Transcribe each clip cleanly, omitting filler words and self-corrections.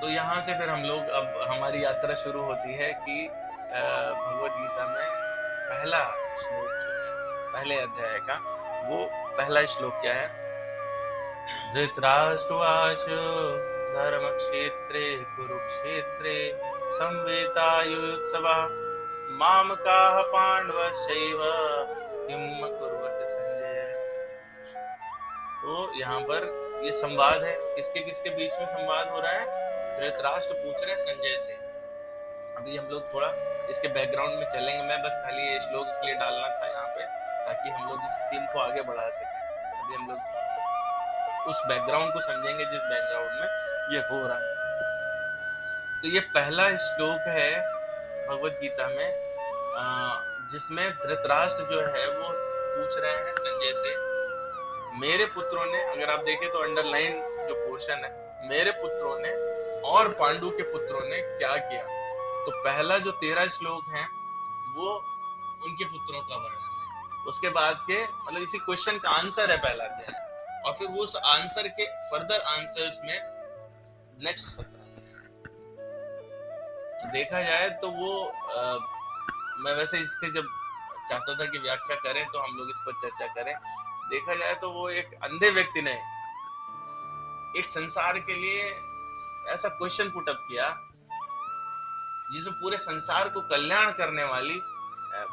तो यहाँ से फिर हम लोग अब हमारी यात्रा शुरू होती है कि भगवत गीता में पहला श्लोक जो है पहले अध्याय का, वो पहला श्लोक क्या है? धृतराष्ट्रवाच धर्मक्षेत्रे कुरुक्षेत्रे संवेतायुत्सवा मामकाः पांडवश्चैव किम कुर्वत संजय। तो यहाँ पर ये संवाद है, किसके किसके बीच में संवाद हो रहा है? धृतराष्ट्र पूछ रहे संजय से। अभी हम लोग थोड़ा इसके बैकग्राउंड में चलेंगे, मैं बस खाली ये श्लोक इसलिए डालना था यहाँ पे ताकि हम लोग इस थीम को आगे बढ़ा सकें। अभी हम लोग उस बैकग्राउंड को समझेंगे जिस बैकग्राउंड में ये हो रहा है। तो ये पहला श्लोक है भगवत गीता में, जिसमें धृतराष्ट्र जो है वो पूछ रहे हैं संजय से, मेरे पुत्रों ने, अगर आप देखें तो अंडरलाइन जो पोर्शन है, मेरे पुत्रों ने और पांडु के पुत्रों ने क्या किया। तो पहला जो 13 श्लोक है वो उनके पुत्रों का वर्णन है, उसके बाद के मतलब इसी क्वेश्चन का आंसर है पहला अध्याय, और फिर वो उस आंसर के फर्दर आंसर्स में नेक्स्ट 17 अध्याय। तो देखा जाए तो वो मैं वैसे इसके जब चाहता था कि व्याख्या करें तो हम लोग इस पर चर्चा करें। देखा जाए तो वो एक अंधे व्यक्ति ने एक संसार के लिए ऐसा क्वेश्चन पुट अप किया जिसमें पूरे संसार को कल्याण करने वाली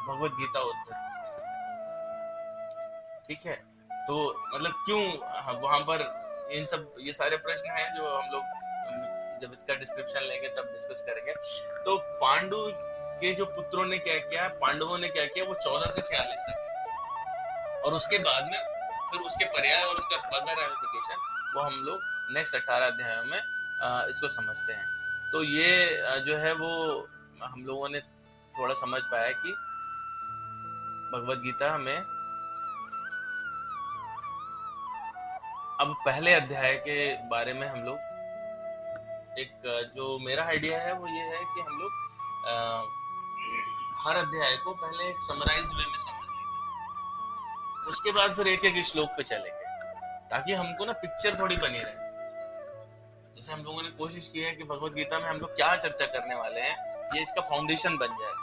भगवत गीता उद्धृत। ठीक है, तो मतलब क्यों वहां पर इन सब ये सारे प्रश्न हैं जो हम लोग जब इसका डिस्क्रिप्शन लेंगे तब डिस्कस करेंगे। तो पांडु के जो पुत्रों ने क्या किया, पांडवों ने क्या किया, वो 14 से 46 तक है, और उसके बाद में फिर उसके पर्याय और उसका फर्दर रेमिफिकेशन वो हम लोग नेक्स्ट 18 अध्यायों में इसको समझते हैं। तो ये जो है वो हम लोगों ने थोड़ा समझ पाया कि भगवत गीता में अब पहले अध्याय के बारे में हम लोग एक जो मेरा आइडिया है वो ये है कि हम लोग हर अध्याय को पहले एक समराइज्ड वे में समझ लेंगे, उसके बाद फिर एक एक श्लोक पे चलेंगे ताकि हमको ना पिक्चर थोड़ी बनी रहे। जैसे हम लोगों ने कोशिश की है कि भगवत गीता में हम लोग क्या चर्चा करने वाले हैं ये इसका फाउंडेशन बन जाए।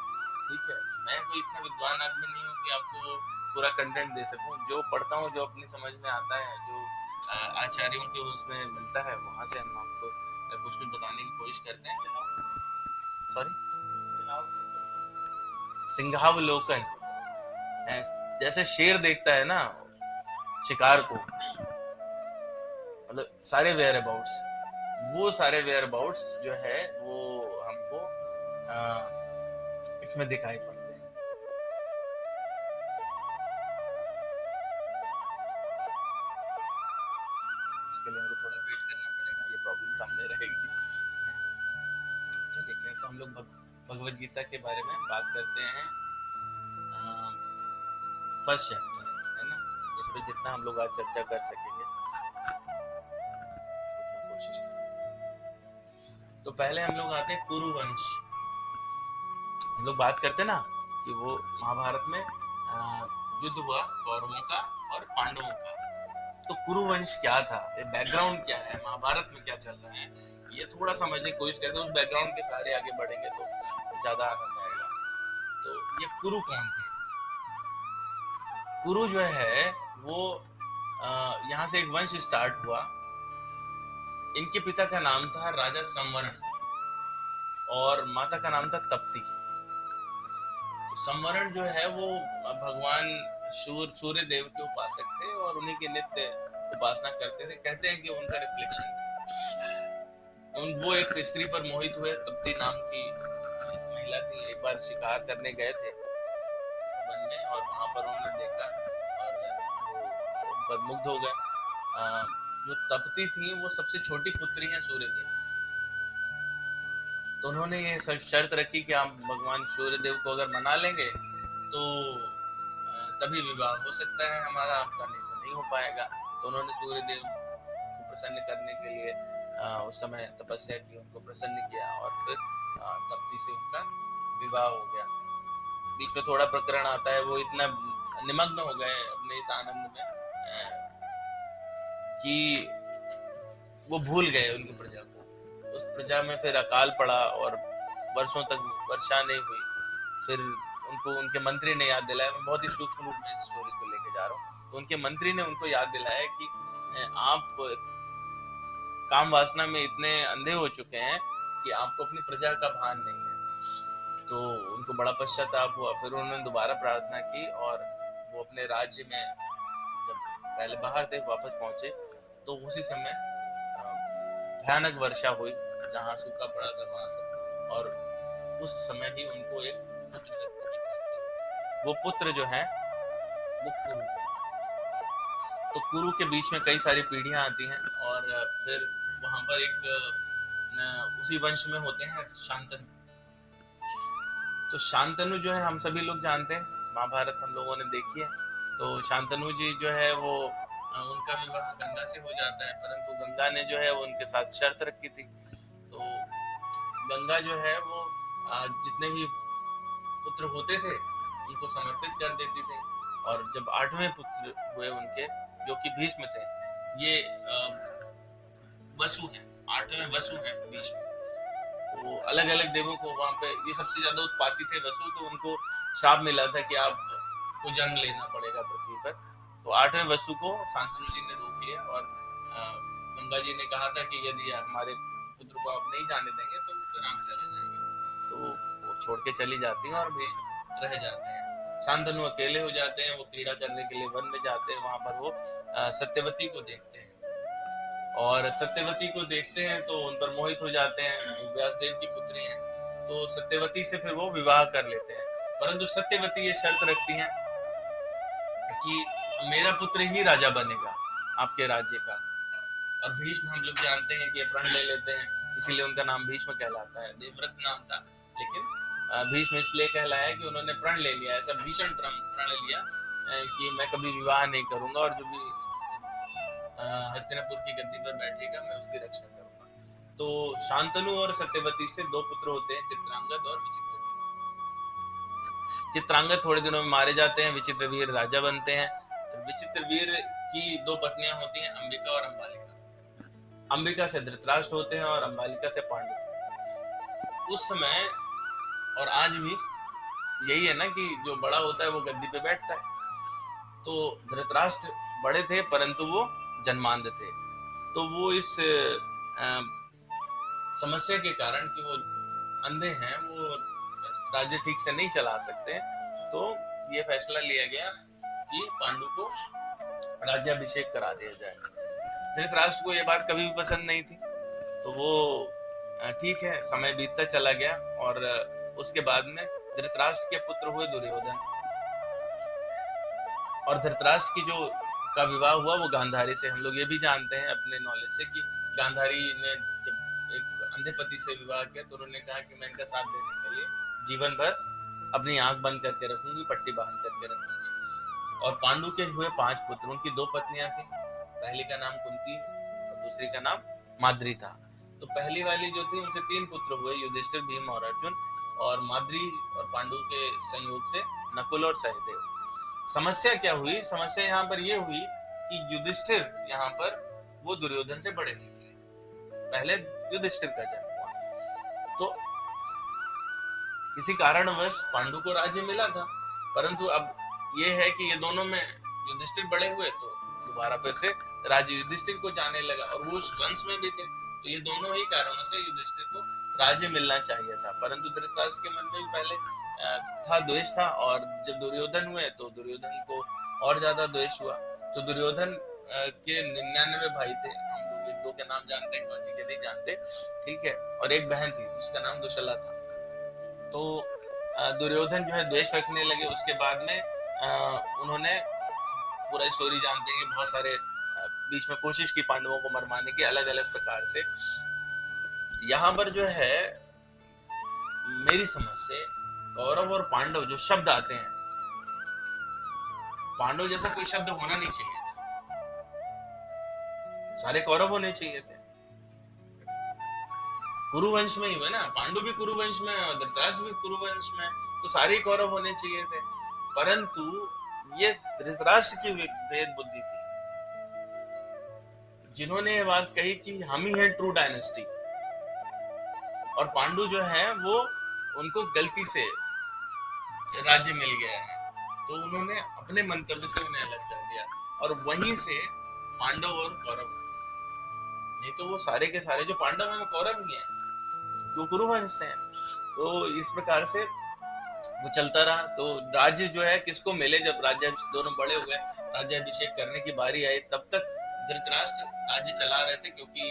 ठीक है, मैं कोई इतना विद्वान आदमी नहीं हूँ कि आपको पूरा कंटेंट दे सकूं। जो पढ़ता हूँ, जो अपनी समझ में आता है, जो आचार्यों के उसमें मिलता है, वहां से हम आपको कुछ कुछ बताने की कोशिश करते हैं। सॉरी, सिंहावलोकन, जैसे शेर देखता है ना शिकार को, मतलब सारे वेयर अबाउट्स, वो सारे वेयर अबाउट्स जो है वो हमको इसमें दिखाई पड़ते हैं। उसके लिए हमको थोड़ा वेट करना पड़ेगा, ये प्रॉब्लम सामने रहेगी। चलिए खैर, तो हम लोग भगवत गीता के बारे में बात करते हैं। फर्स्ट चैप्टर है ना, इस पे जितना हम लोग आज चर्चा कर सकेंगे उतना कोशिश करते हैं। तो पहले हम लोग आते हैं कुरुवंश। हम लोग बात करते ना कि वो महाभारत में युद्ध हुआ कौरवों का और पांडवों का। तो कुरुवंश क्या था, ये बैकग्राउंड क्या है, महाभारत में क्या चल रहा है, ये थोड़ा समझने की कोशिश करते हैं। उस बैकग्राउंड के सारे आगे बढ़ेंगे तो ज्यादा आनंद आएगा। तो ये कुरु कौन थे? कुरु जो है वो यहाँ से एक वंश स्टार्ट हुआ। इनके पिता का नाम था राजा संवरण और माता का नाम था तप्ती। तो संवरण जो है वो भगवान सूर्य देव के उपासक थे और उन्हीं की नित्य उपासना करते थे। कहते हैं कि उनका रिफ्लेक्शन था। वो एक स्त्री पर मोहित हुए, तप्ती नाम की महिला थी। एक बार शिकार करने गए थे वन में और वहां पर उन्होंने देखा और वो उन पर मुग्ध हो गए। जो तप्ती थी वो सबसे छोटी पुत्री है सूर्यदेव। तो उन्होंने ये शर्त रखी कि आप भगवान सूर्यदेव को अगर मना लेंगे तो तभी विवाह हो सकता है हमारा, आपका नहीं तो नहीं हो पाएगा। तो उन्होंने सूर्यदेव को प्रसन्न करने के लिए उस समय तपस्या की, उनको प्रसन्न किया और फिर तप्ती से उनका विवाह हो गया। बीच में थोड़ा प्रकरण आता है, वो इतना निमग्न हो गए अपने इस आनंद में कि वो भूल गए उनकी प्रजा को, उस प्रजा में फिर अकाल पड़ा और वर्षों तक वर्षा नहीं हुई। फिर उनको उनके मंत्री ने याद दिलाया, मैं बहुत ही सूक्ष्म रूप में इस स्टोरी को लेके जा रहा हूँ, तो उनके मंत्री ने उनको याद दिलाया कि आप काम वासना में इतने अंधे हो चुके हैं कि आपको अपनी प्रजा का भान नहीं है। तो उनको बड़ा पश्चाताप हुआ। फिर उन्होंने दोबारा प्रार्थना की और वो अपने राज्य में, जब पहले बाहर थे वापस पहुंचे, तो उसी समय भयानक वर्षा हुई, जहां सूखा पड़ा था वहां सब, और उस समय ही उनको एक पुत्र की प्राप्ति हुई। वो पुत्र जो है वो कुरु था। तो कुरु के बीच में कई सारी पीढ़ियां आती हैं, और फिर वहां पर एक उसी वंश में होते हैं शांतनु। तो शांतनु जो है हम सभी लोग जानते हैं, महाभारत हम लोगों ने देखी है। तो शांतनु जी जो है वो उनका विवाह गंगा से हो जाता है, परंतु गंगा ने जो है वो उनके साथ शर्त रखी थी। तो गंगा जो है वो जितने भी पुत्र होते थे उनको समर्पित कर देती थी। और जब 8वें पुत्र हुए उनके, जो कि भीष्म थे, ये वसु हैं, 8वें वसु हैं भीष्म। तो अलग अलग देवों को वहां पे, ये सबसे ज्यादा उत्पाती थे वसु, तो उनको श्राप मिला था कि आपको जन्म लेना पड़ेगा पृथ्वी पर। तो 8वें वसु को शांतनु जी ने रोक लिया, और गंगा जी ने कहा था कि यदि हमारे पुत्र को आप नहीं जाने देंगे तो फिर हम चले जाएंगे। तो वो छोड़ के चली जाती हैं और भीष्म रह जाते हैं। शांतनु अकेले हो जाते हैं, वो क्रीड़ा करने के लिए वन में जाते हैं। वहां पर वो सत्यवती को देखते हैं, और सत्यवती को देखते हैं तो उन पर मोहित हो जाते हैं। व्यासदेव की पुत्री हैं, तो सत्यवती से फिर वो विवाह कर लेते हैं। परंतु सत्यवती ये शर्त रखती हैं कि मेरा पुत्र ही राजा बनेगा आपके राज्य का। और भीष्म हम लोग जानते हैं कि ये प्रण ले लेते हैं, इसीलिए उनका नाम भीष्म कहलाता है। देवव्रत नाम था, लेकिन भीष्म इसलिए कहलाया कि उन्होंने प्रण ले लिया, ऐसा भीषण प्रण लिया कि मैं कभी विवाह नहीं करूंगा, और जो भी हस्तिनापुर की गद्दी पर बैठेगा मैं उसकी रक्षा करूंगा। तो शांतनु और सत्यवती से 2 पुत्र होते हैं, चित्रांगद और विचित्रवीर। चित्रांगद थोड़े दिनों में मारे जाते हैं, विचित्रवीर राजा बनते हैं। विचित्रवीर की 2 पत्नियां होती हैं, अंबिका और अंबालिका। अंबिका से धृतराष्ट्र होते हैं और अंबालिका से पांडु। उस समय और आज भी यही है ना कि जो बड़ा होता है वो गद्दी पे बैठता है। तो धृतराष्ट्र बड़े थे, परंतु वो जन्मांध थे। तो वो इस समस्या के कारण कि वो अंधे हैं, वो राज्य ठीक से नहीं चला सकते, तो ये फैसला लिया गया कि पांडु को राज्याभिषेक करा दिया जाए। धृतराष्ट्र को ये बात कभी भी पसंद नहीं थी, तो वो ठीक है, समय बीतता चला गया, और उसके बाद में धृतराष्ट्र के पुत्र हुए दुर्योधन। और धृतराष्ट्र की जो का विवाह हुआ वो गांधारी से। हम लोग ये भी जानते हैं अपने नॉलेज से कि गांधारी ने जब एक अंधे पति से विवाह किया, तो उन्होंने कहा कि मैं इनका साथ देने के लिए जीवन भर अपनी आंख बंद करके रखूंगी, पट्टी बांध करके रखूंगी। और पांडु के हुए 5 पुत्र, उनकी 2 पत्नियां थी। पहली का नाम कुंती और दूसरी का नाम माद्री था। तो पहली वाली जो थी उनसे 3 पुत्र हुए, युधिष्ठिर, भीम और अर्जुन। और माद्री और पांडु के संयोग से नकुल और सहदेव। समस्या क्या हुई? समस्या यहाँ पर ये हुई कि युधिष्ठिर यहाँ पर वो दुर्योधन से बड़े निकले। पहले युधिष्ठिर का जन्म हुआ, तो किसी कारणवश पांडु को राज्य मिला था, परंतु अब ये है कि ये दोनों में युधिष्ठिर बड़े हुए, तो दोबारा फिर से राज्य युधिष्ठिर को जाने लगा, और वो उस वंश में भी थे। तो ये दोनों ही कारणों से युधिष्ठिर को राज्य मिलना चाहिए था। परंतु धृतराष्ट्र के मन में भी पहले था, द्वेष था, और जब दुर्योधन हुए तो दुर्योधन को और ज्यादा द्वेष हुआ। तो दुर्योधन के 99 भाई थे, हम लोग 1-2 के नाम जानते हैं, बाकी के नहीं जानते, ठीक है। और एक बहन थी जिसका नाम दुशला था। तो दुर्योधन जो है द्वेष रखने लगे। उसके बाद में उन्होंने, पूरा स्टोरी जानते हैं, बहुत सारे बीच में कोशिश की पांडवों को मरवाने की, अलग अलग प्रकार से। यहाँ पर जो है मेरी समझ से कौरव और पांडव जो शब्द आते हैं, पांडव जैसा कोई शब्द होना नहीं चाहिए था, सारे कौरव होने चाहिए थे। कुरुवंश में ही हुए ना, पांडु भी कुरुवंश में, धृतराष्ट्र भी कुरुवंश में, तो सारे कौरव होने चाहिए थे। परंतु ये धृतराष्ट्र की भेद बुद्धि थी, जिन्होंने ये बात कही कि हम ही है ट्रू डायनेस्टी, और पांडु जो है वो उनको गलती से राज्य मिल गया है, तो उन्होंने अपने मंतव्य से उन्हें अलग कर दिया और वहीं से पांडव और कौरव, नहीं तो वो सारे के सारे जो पांडव हैं वो कौरव ही हैं, वो कुरुवंश से हैं। तो इस प्रकार से वो चलता रहा। तो राज्य जो है किसको मिले, जब राज्य दोनों बड़े हुए, राज्याभिषेक करने की बारी आई, तब तक धृतराष्ट्र राज्य चला रहे थे, क्योंकि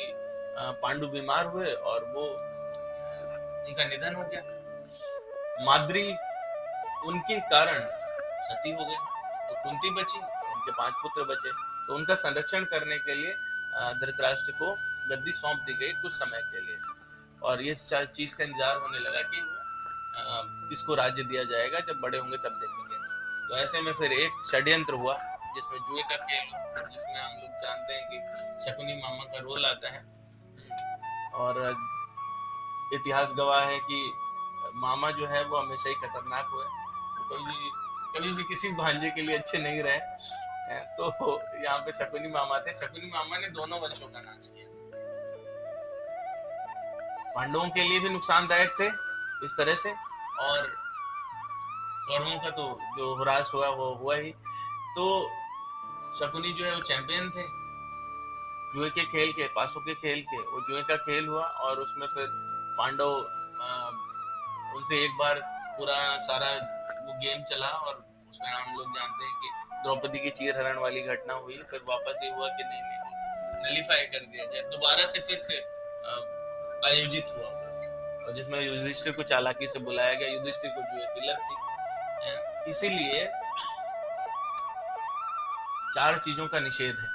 पांडु बीमार हुए और वो उनका निधन हो गया। माद्री उनके कारण सती हो गई, तो कुंती बची, उनके 5 पुत्र बचे, तो उनका संरक्षण करने के लिए धृतराष्ट्र को गद्दी सौंप दी गई कुछ समय के लिए। और ये चीज का इंतजार होने लगा कि किसको राज्य दिया जाएगा, जब बड़े होंगे तब देखेंगे। तो ऐसे में फिर एक षड्यंत्र हुआ जिसमें जुए का खेल हुआ, जिसमें हम लोग जानते हैं कि शकुनी मामा का रोल आता है। और इतिहास गवाह है कि मामा जो है वो हमेशा ही खतरनाक हुए, तो कभी भी किसी भांजे के लिए अच्छे नहीं रहे। तो यहाँ पे शकुनी मामा थे। शकुनी मामा ने दोनों वंशों का नाश किया, पांडवों के लिए भी नुकसानदायक थे इस तरह से, और कौरवों का तो जो ह्रास हुआ वो हुआ ही। तो शकुनी जो है वो चैंपियन थे जुए के खेल के, पासों के खेल के। वो जुए का खेल हुआ और उसमें फिर पांडव उनसे एक बार पूरा सारा वो गेम चला, और उसमें हम लोग जानते हैं कि द्रौपदी की चीर हरण वाली घटना हुई। फिर वापस ये हुआ कि नहीं, नलीफाई कर दिया जाए, दोबारा से फिर से आयोजित हुआ, और जिसमें युधिष्ठिर को चालाकी से बुलाया गया। युधिष्ठिर को जुए की लत थी, इसीलिए 4 चीजों का निषेध है,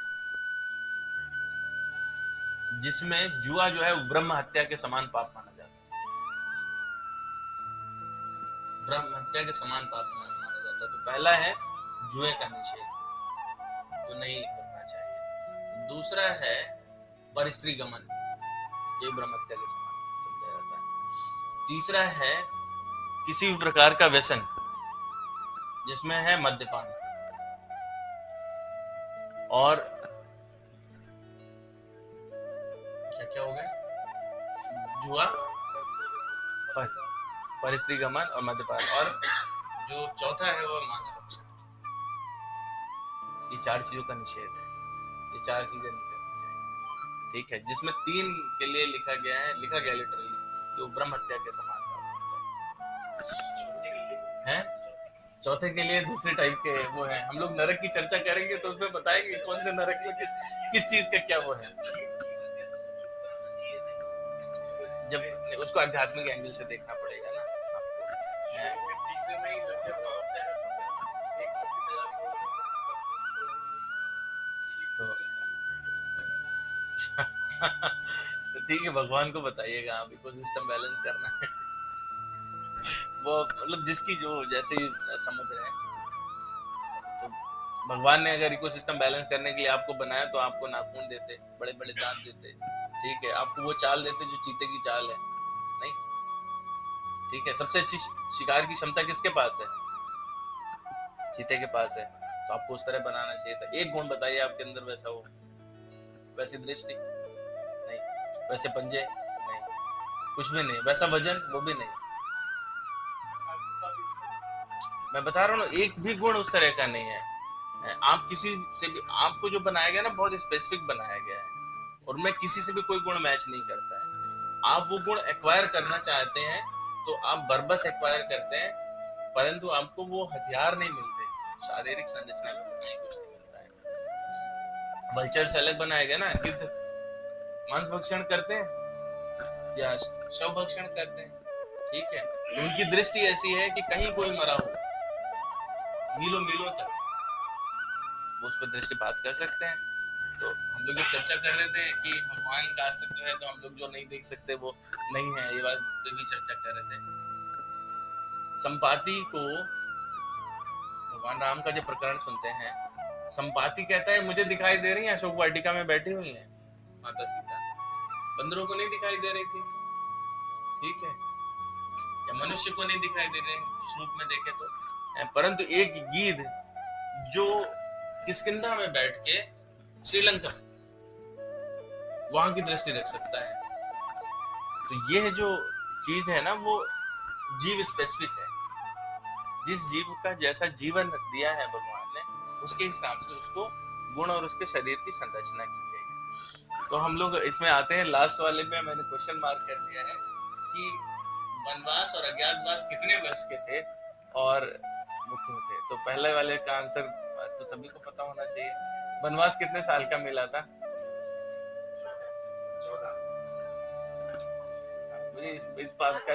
जिसमें जुआ जो है वो ब्रह्म हत्या के समान पाप माना जाता है। ब्रह्म हत्या के समान पाप माना जाता है। तो पहला है जुए का निषेध, तो नहीं करना चाहिए। दूसरा है परस्त्री गमन, ये ब्रह्म हत्या के समान समझा जाता है। तीसरा है किसी भी प्रकार का व्यसन, जिसमें है मद्यपान। और क्या क्या हो गया, जुआ, परस्त्री गमन और मद्यपान, और जो चौथा है वो मांस भक्षण। ये 4 चीजों का निषेध है, ये 4 चीजें नहीं करनी चाहिए, ठीक है। जिसमें 3 के लिए लिखा गया लिटरली कि वो ब्रह्म हत्या के समान है। चौथे के लिए दूसरे टाइप के वो है। हम लोग नरक की चर्चा करेंगे तो उसमें बताएंगे कौन से नरक में किस चीज का क्या वो है, जब उसको आध्यात्मिक एंगल से देखना पड़ेगा ना आपको। तो ठीक है, भगवान को बताइएगा आप, इकोसिस्टम बैलेंस करना है वो मतलब जिसकी जो जैसे समझ रहे हैं। तो भगवान ने अगर इकोसिस्टम बैलेंस करने के लिए आपको बनाया तो आपको नाखून देते, बड़े बड़े दांत देते, ठीक है, आपको वो चाल देते जो चीते की चाल है, नहीं, ठीक है। सबसे अच्छी शिकार की क्षमता किसके पास है, चीते के पास है, तो आपको उस तरह बनाना चाहिए था। एक गुण बताइए आपके अंदर वैसा हो, वैसी दृष्टि नहीं, वैसे पंजे नहीं, कुछ भी नहीं, वैसा वजन वो भी नहीं। मैं बता रहा हूँ, एक भी गुण उस तरह का नहीं है। आप किसी से भी, आपको जो बनाया गया ना बहुत स्पेसिफिक बनाया गया है, और मैं किसी से भी कोई गुण मैच नहीं करता है। आप वो गुण एक्वायर करना चाहते हैं तो आप बरबस एक्वायर करते हैं, परंतु आपको वो हथियार नहीं मिलते, शारीरिक संरचना में नहीं कुछ नहीं मिलता है। वल्चर से अलग बनाया गया ना, गिद्ध मांस भक्षण करते हैं या शव भक्षण करते हैं, ठीक है। उनकी दृष्टि ऐसी है कि कहीं कोई मरा हो, मीलों मीलों तक वो उस पर दृष्टिपात कर सकते हैं। तो हम लोग जब चर्चा कर रहे थे कि भगवान का अस्तित्व है, तो हम लोग जो नहीं देख सकते वो नहीं है, ये बात पे भी चर्चा कर रहे थे। संपाति को, भगवान राम का जो प्रकरण सुनते हैं, संपाति कहता है मुझे दिखाई दे रही है अशोक वाटिका में बैठी हुई है माता सीता, बंदरों को नहीं दिखाई दे रही थी, ठीक है, या मनुष्य को नहीं दिखाई दे रहे उस रूप में देखे तो, परंतु एक गीध जो किष्किंधा में बैठ के श्रीलंका वहां की दृष्टि रख सकता है। तो यह जो चीज है ना वो जीव स्पेसिफिक है। जिस जीव का जैसा जीवन दिया है भगवान ने, उसके हिसाब से उसको गुण और उसके शरीर की संरचना की गई है। तो हम लोग इसमें आते हैं लास्ट वाले में, मैंने क्वेश्चन मार्क कर दिया है कि वनवास और अज्ञातवास कितने वर्ष के थे और वो क्यों थे। तो पहले वाले का आंसर तो सभी को पता होना चाहिए। वनवास कितने साल का मिला था? 14। मुझे इस बात का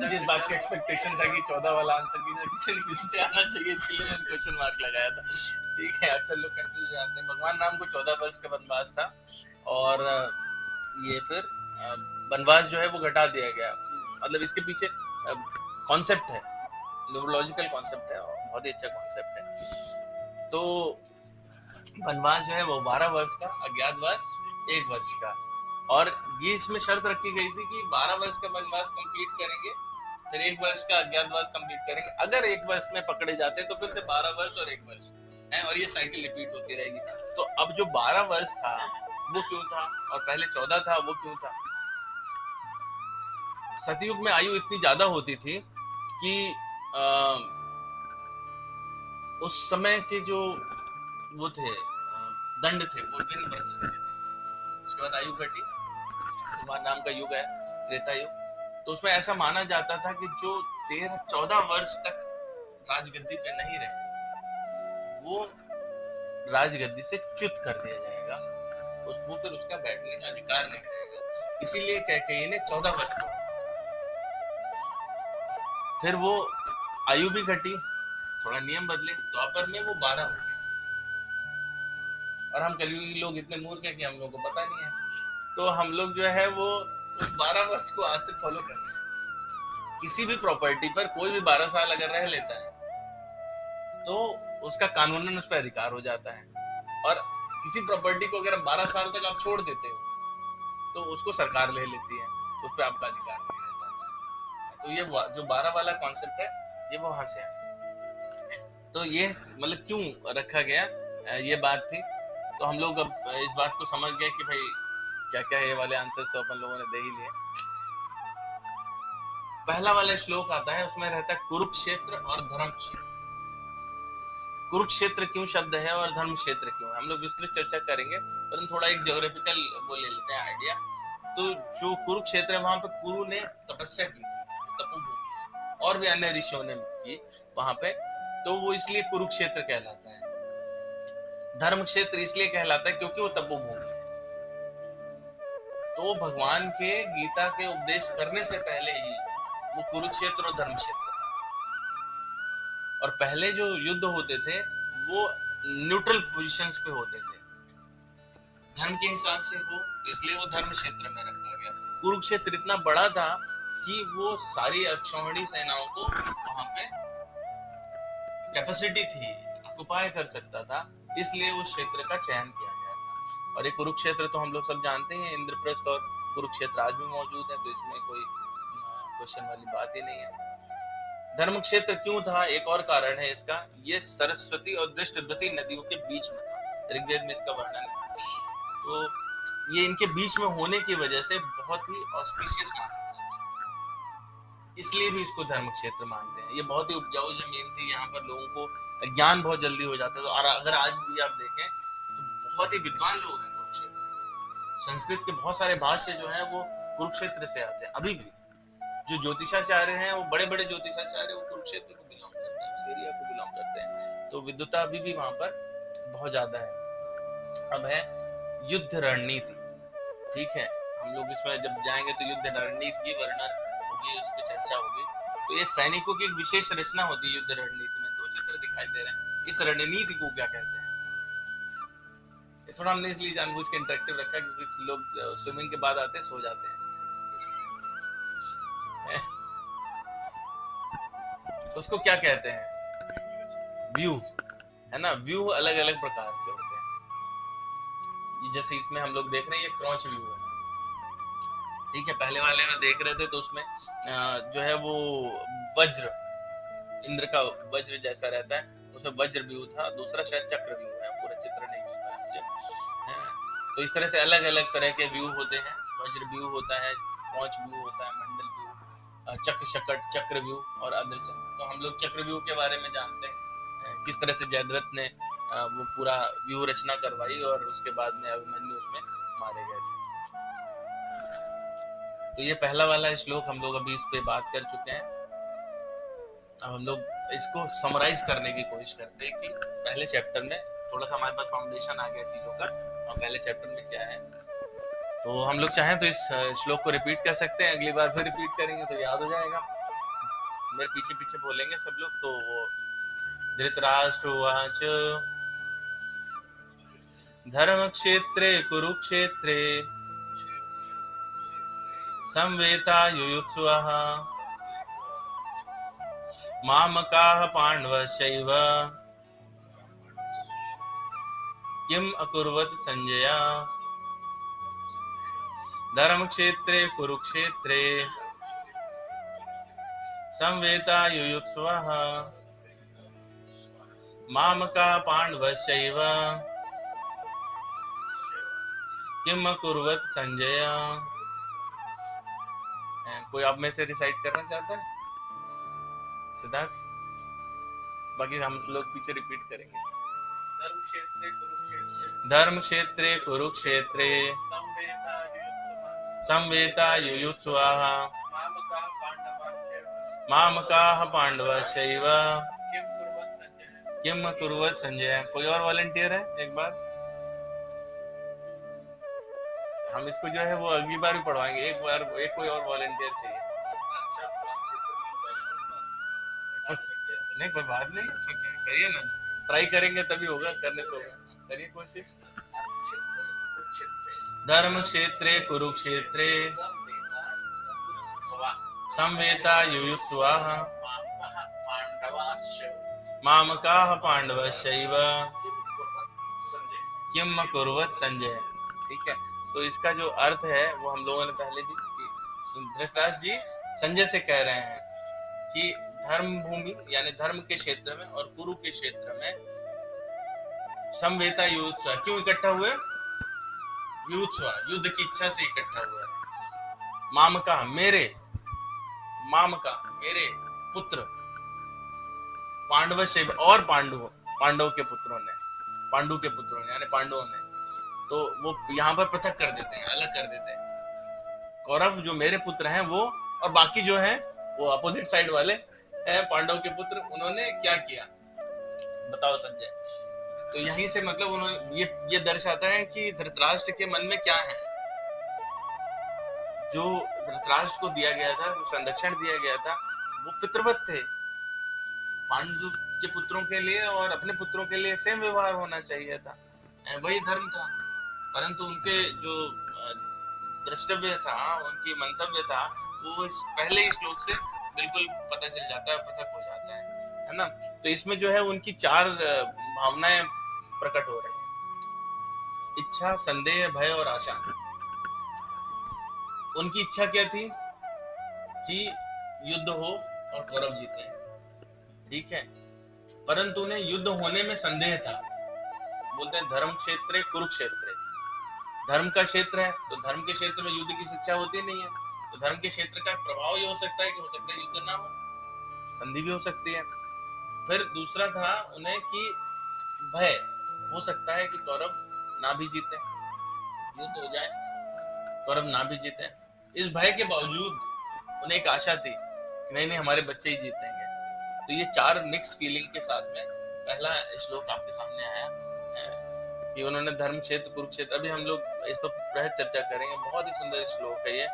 जिस बात का एक्सपेक्टेशन था कि 14 वाला आंसर किसी न किसी से आना चाहिए, इसलिए मैंने क्वेश्चन मार्क लगाया था। ठीक है, अक्सर लोग कंफ्यूज जाते हैं। भगवान राम को 14 वर्ष का वनवास था और ये फिर वनवास जो है वो घटा दिया गया। मतलब इसके पीछे कॉन्सेप्ट है, न्यूरोलॉजिकल कॉन्सेप्ट है और बहुत ही अच्छा कॉन्सेप्ट है। तो वनवास जो है वो 12 वर्ष का, अज्ञातवास 1 वर्ष का। और ये इसमें शर्त रखी गई थी कि 12 वर्ष का वनवास कंप्लीट करेंगे, फिर 1 वर्ष का अज्ञातवास कंप्लीट करेंगे। अगर 1 वर्ष में पकड़े जाते तो फिर से 12 वर्ष और 1 वर्ष है, और ये साइकिल रिपीट होती रहेगी। तो अब जो 12 वर्ष था वो क्यों था और पहले 14 था वो क्यों था? सतयुग में आयु इतनी ज्यादा होती थी कि उस समय के जो वो थे दंड थे वो भिन्न प्रकार के थे। उसके बाद आयु घटी, भगवान राम का युग है त्रेता युग, तो उसमें ऐसा माना जाता था कि जो 13-14 वर्ष तक राजगद्दी पे नहीं रहे वो राजगद्दी से च्युत कर दिया जाएगा, उसको फिर उसका बैठने का अधिकार नहीं रहेगा। इसीलिए कैकेयी ने 14 वर्ष का, फिर वो आयु भी घटी, थोड़ा नियम बदले, द्वापर में वो 12 हो गया। और हम कलयुगी लोग इतने मूर्ख हैं कि हम लोगों को पता नहीं है, तो हम लोग जो है वो उस 12 वर्ष को आज तक फॉलो कर रहे हैं। किसी भी प्रॉपर्टी पर कोई भी 12 साल अगर रह लेता है तो उसका कानूनन उस पर अधिकार हो जाता है, और किसी प्रॉपर्टी को अगर 12 साल तक आप छोड़ देते हो तो उसको सरकार ले लेती है, उस पर आपका अधिकार नहीं रह जाता है। तो ये जो 12 वाला कॉन्सेप्ट है ये वहां से आया। तो ये मतलब क्यों रखा गया, ये बात थी। तो हम लोग अब इस बात को समझ गए कि भाई क्या क्या है, ये वाले आंसर्स तो अपन लोगों ने दे ही लिए। पहला वाला श्लोक आता है, उसमें रहता है कुरुक्षेत्र और धर्म क्षेत्र। कुरुक्षेत्र क्यों शब्द है और धर्म क्षेत्र क्यों है, हम लोग विस्तृत चर्चा करेंगे, परंतु थोड़ा एक ज्योग्राफिकल वो ले लेते हैं आइडिया। तो जो कुरुक्षेत्र है वहां पर कुरु ने तपस्या की थी, तपोभूमि है, और भी अन्य ऋषियों ने की वहां पे, तो वो इसलिए कुरुक्षेत्र कहलाता है। धर्म क्षेत्र इसलिए कहलाता है क्योंकि वो तपोभूमि है। तो भगवान के गीता के उपदेश करने से पहले ही वो कुरुक्षेत्र और धर्म क्षेत्र था। और पहले जो युद्ध होते थे वो न्यूट्रल पोजीशंस पे होते थे, धर्म के हिसाब से हो, इसलिए वो धर्म क्षेत्र में रखा गया। कुरुक्षेत्र इतना बड़ा था कि वो सारी अक्षौहिणी सेनाओं को वहां पे कैपेसिटी थी, ऑक्युपाई कर सकता था, इसलिए उस क्षेत्र का चयन किया गया था। और ये कुरुक्षेत्र तो हम लोग सब जानते हैं, इंद्रप्रस्थ और कुरुक्षेत्र आज भी मौजूद है, तो इसमें कोई क्वेश्चन वाली बात ही नहीं है। धर्म क्षेत्र क्यों था, एक और कारण है इसका, ये सरस्वती और दृष्टद्वती नदियों के बीच में था, ऋग्वेद में इसका वर्णन है। तो ये इनके बीच में होने की वजह से बहुत ही ऑस्पिशियस माना जाता है, इसलिए भी इसको धर्म क्षेत्र मानते हैं। ये बहुत ही उपजाऊ जमीन थी, यहाँ पर लोगों को ज्ञान बहुत जल्दी हो जाता था। और अगर आज भी आप देखें तो बहुत ही विद्वान लोग हैं कुरुक्षेत्र में, संस्कृत के बहुत सारे भाष्य जो है वो कुरुक्षेत्र से आते हैं। अभी भी जो ज्योतिषाचार्य हैं वो बड़े बड़े ज्योतिषाचार्य वो कुरुक्षेत्र को बिलोंग करते हैं, उस एरिया को बिलोंग करते हैं, तो विद्वता अभी भी वहां पर बहुत ज्यादा है। अब है युद्ध रणनीति, ठीक है, हम लोग इसमें जब जाएंगे तो युद्ध रणनीति की वर्णन होगी, उस पर चर्चा होगी। तो ये सैनिकों की एक विशेष रचना होती है युद्ध रणनीति में। 2 चित्र दिखाई दे रहे हैं, इस रणनीति को क्या कहते हैं? ये थोड़ा हमने इसलिए जानबूझ के इंटरेक्टिव रखा क्योंकि लोग स्विमिंग के बाद आते सो जाते हैं। उसको क्या कहते हैं? व्यू, है ना। व्यू अलग अलग प्रकार के होते हैं, जैसे इसमें हम लोग देख रहे हैं ये क्रॉच व्यू है, ठीक है। पहले वाले में देख रहे थे तो उसमें जो है वो वज्र, इंद्र का वज्र जैसा रहता है, उसमें वज्र व्यू था। दूसरा शायद चक्र व्यू है, पूरा चित्र नहीं मिल रहा है मुझे। तो इस तरह से अलग अलग तरह के व्यू होते हैं, वज्रव्यूह होता है, कौचव्यूह होता है, मंडलव्यूह, चक्र शकट, चक्रव्यूह और अर्धचंद्र। तो हम लोग चक्रव्यूह के बारे में जानते हैं, किस तरह से जयद्रथ ने वो पूरा व्यूह रचना करवाई और उसके बाद में अभिमन्यु उसमें मारे गए थे। तो ये पहला वाला श्लोक हम लोग अभी इस पे बात कर चुके हैं। अब हम लोग इसको समराइज करने की कोशिश करते हैं कि पहले चैप्टर में थोड़ा सा हमारे पास फाउंडेशन आ गया चीजों का, और पहले चैप्टर में क्या है। तो हम लोग चाहें तो इस श्लोक को रिपीट कर सकते हैं, अगली बार फिर रिपीट करेंगे तो याद हो जाएगा। मेरे पीछे पीछे बोलेंगे सब लोग। तो वो धृतराष्ट्रोवाच धर्मक्षेत्रे कुरुक्षेत्रे संवेतायुयुत्सुवः मामकाः पाण्डवश्चैव किम् अकुर्वत संजय। धर्मक्षेत्रे कुरुक्षेत्रे संवेतायुयुत्सुवः मामकाः पाण्डवश्चैव किम् अकुर्वत संजय। कोई आप में से रिसाइट करना चाहता है? सिद्धार्थ? बाकी हम लोग पीछे रिपीट करेंगे। धर्म क्षेत्रे कुरुक्षेत्रे संवेतायुयुत्सुवः मामकाः पाण्डवश्चैव किम् अकुर्वत संजय। कोई और वॉलंटियर है? एक बार हम इसको जो है वो अगली बार भी पढ़वाएंगे। एक बार एक कोई और वॉलंटियर चाहिए। नहीं कोई बात नहीं, इसमें क्या करिए ना, ट्राई करेंगे तभी होगा, करने से होगा, करिए कोशिश। धर्म क्षेत्रे कुरुक्षेत्रे संवेतायुयुत्सुवः मामकाः पाण्डवश्चैव किम् अकुर्वत संजय। ठीक है, तो इसका जो अर्थ है वो हम लोगों ने पहले भी, धृतराष्ट्र जी संजय से कह रहे हैं कि धर्म भूमि यानी धर्म के क्षेत्र में और कुरु के क्षेत्र में संवेतायुयुत्सुवः क्यों इकट्ठा हुए? युद्ध की इच्छा से इकट्ठा हुआ है। मामका मेरे, मामका मेरे पुत्र, पांडव से और पांडव के पुत्रों ने, पांडु के पुत्रों ने यानी पांडवों ने, तो वो यहाँ पर पृथक कर देते हैं, अलग कर देते हैं। कौरव जो मेरे पुत्र हैं वो, और बाकी जो हैं वो अपोजिट साइड वाले हैं पांडव के पुत्र, उन्होंने क्या किया बताओ संजय। तो यहीं से मतलब उन्होंने ये दर्शाता है कि धृतराष्ट्र के मन में क्या है। जो धृतराष्ट्र को दिया गया था, वो संरक्षण दिया गया था, वो पितृवत थे। पांडु के पुत्रों के लिए और अपने पुत्रों के लिए सेम व्यवहार होना चाहिए था, वही धर्म था। परंतु उनके जो द्रष्टव्य था, उनकी मंतव्य था, वो इस पहले ही श्लोक से बिल्कुल पता चल जाता है, पृथक हो जाता है ना। तो इसमें जो है उनकी चार भावनाएं प्रकट हो रही हैं: इच्छा, संदेह, भय और आशा। उनकी इच्छा क्या थी कि युद्ध हो और कौरव जीते, ठीक है, परंतु उन्हें युद्ध होने में संदेह था। बोलते हैं धर्म क्षेत्रे कुरुक्षेत्रे, धर्म का क्षेत्र है तो धर्म के क्षेत्र में युद्ध की शिक्षा होती नहीं है, तो धर्म के क्षेत्र का प्रभाव ये हो सकता है कि हो सकता है युद्ध ना हो, संधि भी हो सकती है। फिर दूसरा था उन्हें कि भय हो सकता है कि कौरव ना भी जीते, युद्ध हो जाए, कौरव ना भी जीते। इस भय के बावजूद उन्हें एक आशा थी कि नहीं हमारे बच्चे ही जीतेंगे। तो ये चार मिक्स फीलिंग के साथ में पहला श्लोक आपके सामने आया कि उन्होंने धर्म क्षेत्र कुरुक्षेत्र। अभी हम लोग इस पर बृहद चर्चा करेंगे, बहुत ही सुंदर श्लोक है ये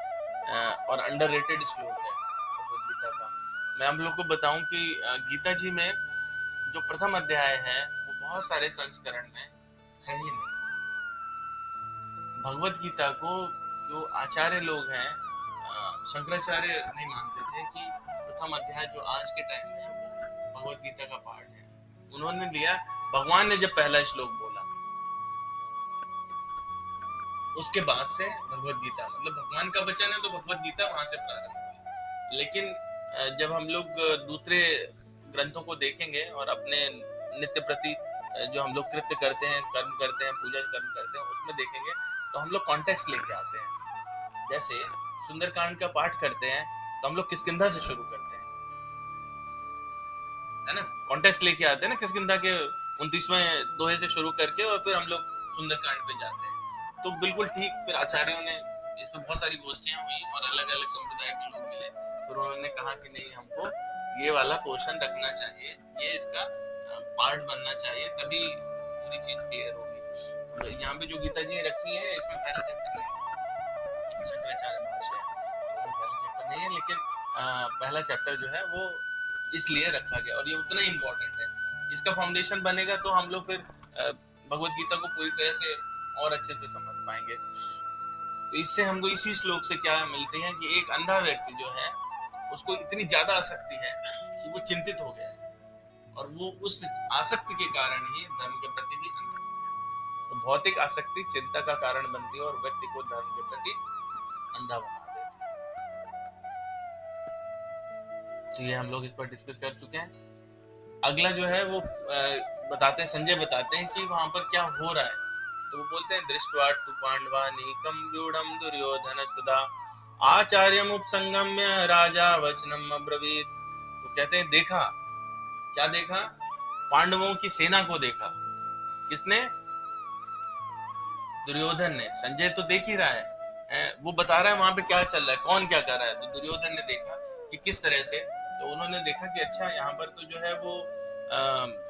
और अंडररेटेड श्लोक है भगवद गीता का। मैं हम लोग को बताऊं कि गीता जी में जो प्रथम अध्याय है वो बहुत सारे संस्करण में है ही नहीं। भगवद गीता को जो आचार्य लोग हैं, शंकराचार्य नहीं मानते थे कि प्रथम अध्याय जो आज के टाइम में है वो भगवद गीता का पार्ट है। उन्होंने लिया, भगवान ने जब पहला श्लोक बोला उसके बाद से भगवद गीता, मतलब भगवान का वचन है तो भगवद गीता वहां से प्रारंभ हुई। लेकिन जब हम लोग दूसरे ग्रंथों को देखेंगे और अपने नित्य प्रति जो हम लोग कृत्य करते हैं, कर्म करते हैं, पूजा कर्म करते हैं, उसमें देखेंगे तो हम लोग कॉन्टेक्स्ट लेके आते हैं। जैसे सुंदरकांड का पाठ करते हैं तो हम लोग किष्किंधा से शुरू करते हैं, है ना, कॉन्टेक्स्ट लेके आते हैं ना, किष्किंधा के 29वें दोहे से शुरू करके और फिर हम लोग सुंदरकांड पे जाते हैं। तो बिल्कुल ठीक, फिर आचार्यों ने इसमें बहुत सारी गोष्ठियां हुई और अलग अलग संप्रदाय के लोग मिले, फिर उन्होंने कहा कि नहीं, हमको ये वाला पोर्शन रखना चाहिए, ये इसका पार्ट बनना चाहिए, तभी पूरी चीज क्लियर होगी। यहाँ पे जो गीता जी रखी है इसमें पहला चैप्टर नहीं है, शंकराचार्य महर्षि पहला चैप्टर नहीं है, लेकिन पहला चैप्टर जो है वो इसलिए रखा गया और ये उतना ही इम्पोर्टेंट है। इसका फाउंडेशन बनेगा तो हम लोग फिर भगवत गीता को पूरी तरह से और अच्छे से समझ पाएंगे। तो इससे हमको इसी श्लोक से क्या मिलती है कि एक अंधा व्यक्ति जो है उसको इतनी ज्यादा आसक्ति है कि वो चिंतित हो गया है और वो उस आसक्ति के कारण ही धर्म के प्रति भी अंधा हो गया। तो भौतिक आसक्ति चिंता का कारण बनती है और व्यक्ति को धर्म के प्रति अंधा बना देती है। तो ये हम लोग इस पर डिस्कस कर चुके हैं। अगला जो है वो बताते हैं, संजय बताते हैं कि वहां पर क्या हो रहा है। तो वो बोलते हैं दृष्ट्वा तु पांडवानीकं व्यूढं दुर्योधनस्तदा आचार्यम् उपसंगम्य राजा वचनम अब्रवीत। तो कहते हैं देखा, क्या देखा? पांडवों की सेना को देखा। किसने? दुर्योधन ने। संजय तो देख ही रहा है, वो बता रहा है वहां पे क्या चल रहा है, कौन क्या कर रहा है। तो दुर्योधन ने देखा कि किस तरह से, तो उन्होंने देखा कि अच्छा यहाँ पर तो जो है वो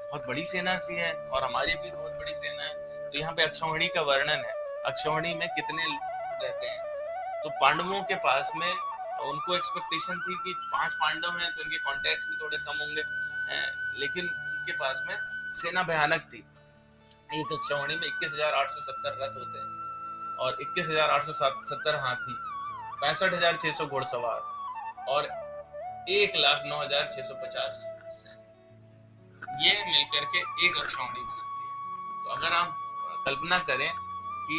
बहुत बड़ी सेना सी है और हमारी भी बहुत बड़ी सेना है। तो यहाँ पे अक्षौहिणी का वर्णन है, अक्षौहिणी में कितने रहते हैं। तो पांडवों के पास में उनको एक्सपेक्टेशन थी कि 5 पांडव हैं तो इनके कॉन्टैक्ट्स भी थोड़े कम होंगे, लेकिन उनके पास में सेना भयानक थी। एक अक्षौहिणी में 21,870 रथ होते हैं और 21,870 हाथी, 65,600 घोड़सवार और 1,09,650 सैनिक, ये मिलकर के एक अक्षौहिणी बनाती है। तो अगर आप कल्पना करें कि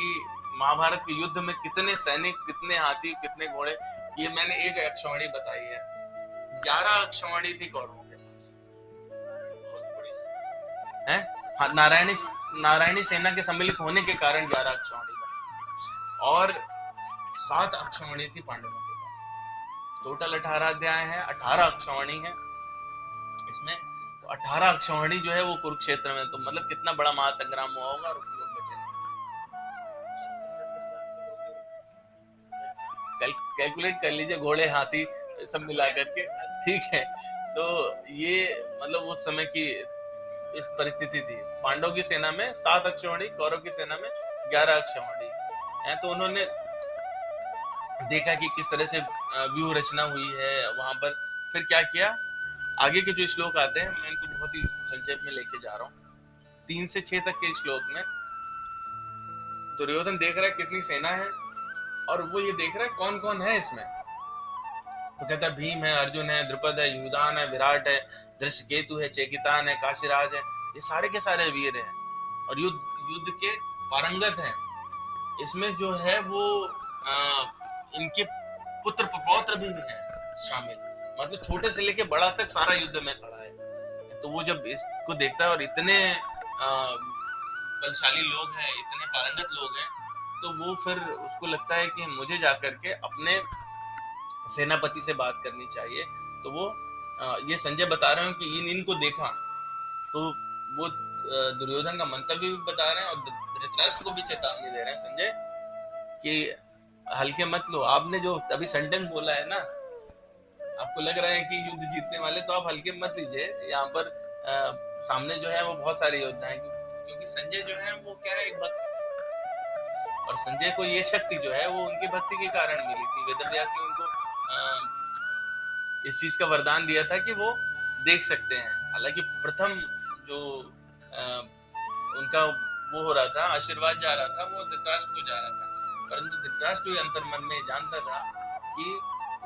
महाभारत के युद्ध में कितने सैनिक, कितने हाथी, कितने घोड़े, ये मैंने एक अक्षौहिणी बताई है। 11 अक्षौहिणी थी कौरवों के पास है। हाँ, नारायणी सेना के सम्मिलित होने के कारण 11 अक्षौहिणी बनी और 7 अक्षौहिणी थी पांडवों के पास। टोटल 18 अध्याय हैं, 18 अक्षौहिणी हैं इसमें। तो 18 अक्षौहिणी जो है वो कुरुक्षेत्र में, तो मतलब कितना बड़ा महासंग्राम हुआ होगा और लोग बचे नहीं। कैलकुलेट कर लीजिए, घोड़े हाथी सब मिला करके, ठीक है। तो ये मतलब उस समय की इस परिस्थिति थी। पांडव की सेना में 7 अक्षौहिणी, कौरव की सेना में 11 अक्षौहिणी है। तो उन्होंने देखा कि किस तरह से व्यूह रचना हुई है वहां पर। फिर क्या किया, आगे के जो श्लोक आते हैं मैं इनको बहुत ही संक्षेप में लेके जा रहा हूँ। 3 से 6 तक के श्लोक में दुर्योधन देख रहा है कितनी सेना है और वो ये देख रहा है कौन कौन है इसमें। तो कहता है भीम है, अर्जुन है, द्रुपद है, युधान है, विराट है, धृष्टकेतु है, चेकितान है, काशीराज है, ये सारे के सारे वीर हैं और युद्ध के पारंगत हैं। इसमें जो है वो इनके पुत्र पौत्र भी हैं शामिल, मतलब छोटे से लेके बड़ा तक सारा युद्ध में खड़ा है। तो वो जब इसको देखता है और इतने बलशाली लोग हैं, इतने पारंगत लोग हैं, तो वो फिर उसको लगता है कि मुझे जाकर के अपने सेनापति से बात करनी चाहिए। तो वो ये संजय बता रहे हैं कि इनको देखा, तो वो दुर्योधन का मंतव्य भी बता रहे हैं और धृतराष्ट्र को भी चेतावनी दे रहे हैं संजय कि हल्के मत लो। आपने जो अभी सेंटेंस बोला है ना, आपको लग रहा है कि युद्ध जीतने वाले, तो आप हल्के मत लीजिए। यहाँ पर सामने जो है वो बहुत सारे योद्धा हैं, क्योंकि संजय जो है वो क्या है, एक भक्त, और संजय को ये शक्ति जो है वो उनकी भक्ति के कारण मिली थी। वेदव्यास ने उनको इस चीज का वरदान दिया था कि वो देख सकते हैं। हालांकि प्रथम जो उनका वो हो रहा था, आशीर्वाद जा रहा था, वो धृतराष्ट्र को जा रहा था, परंतु धृतराष्ट्र भी अंतर्मन में जानता था कि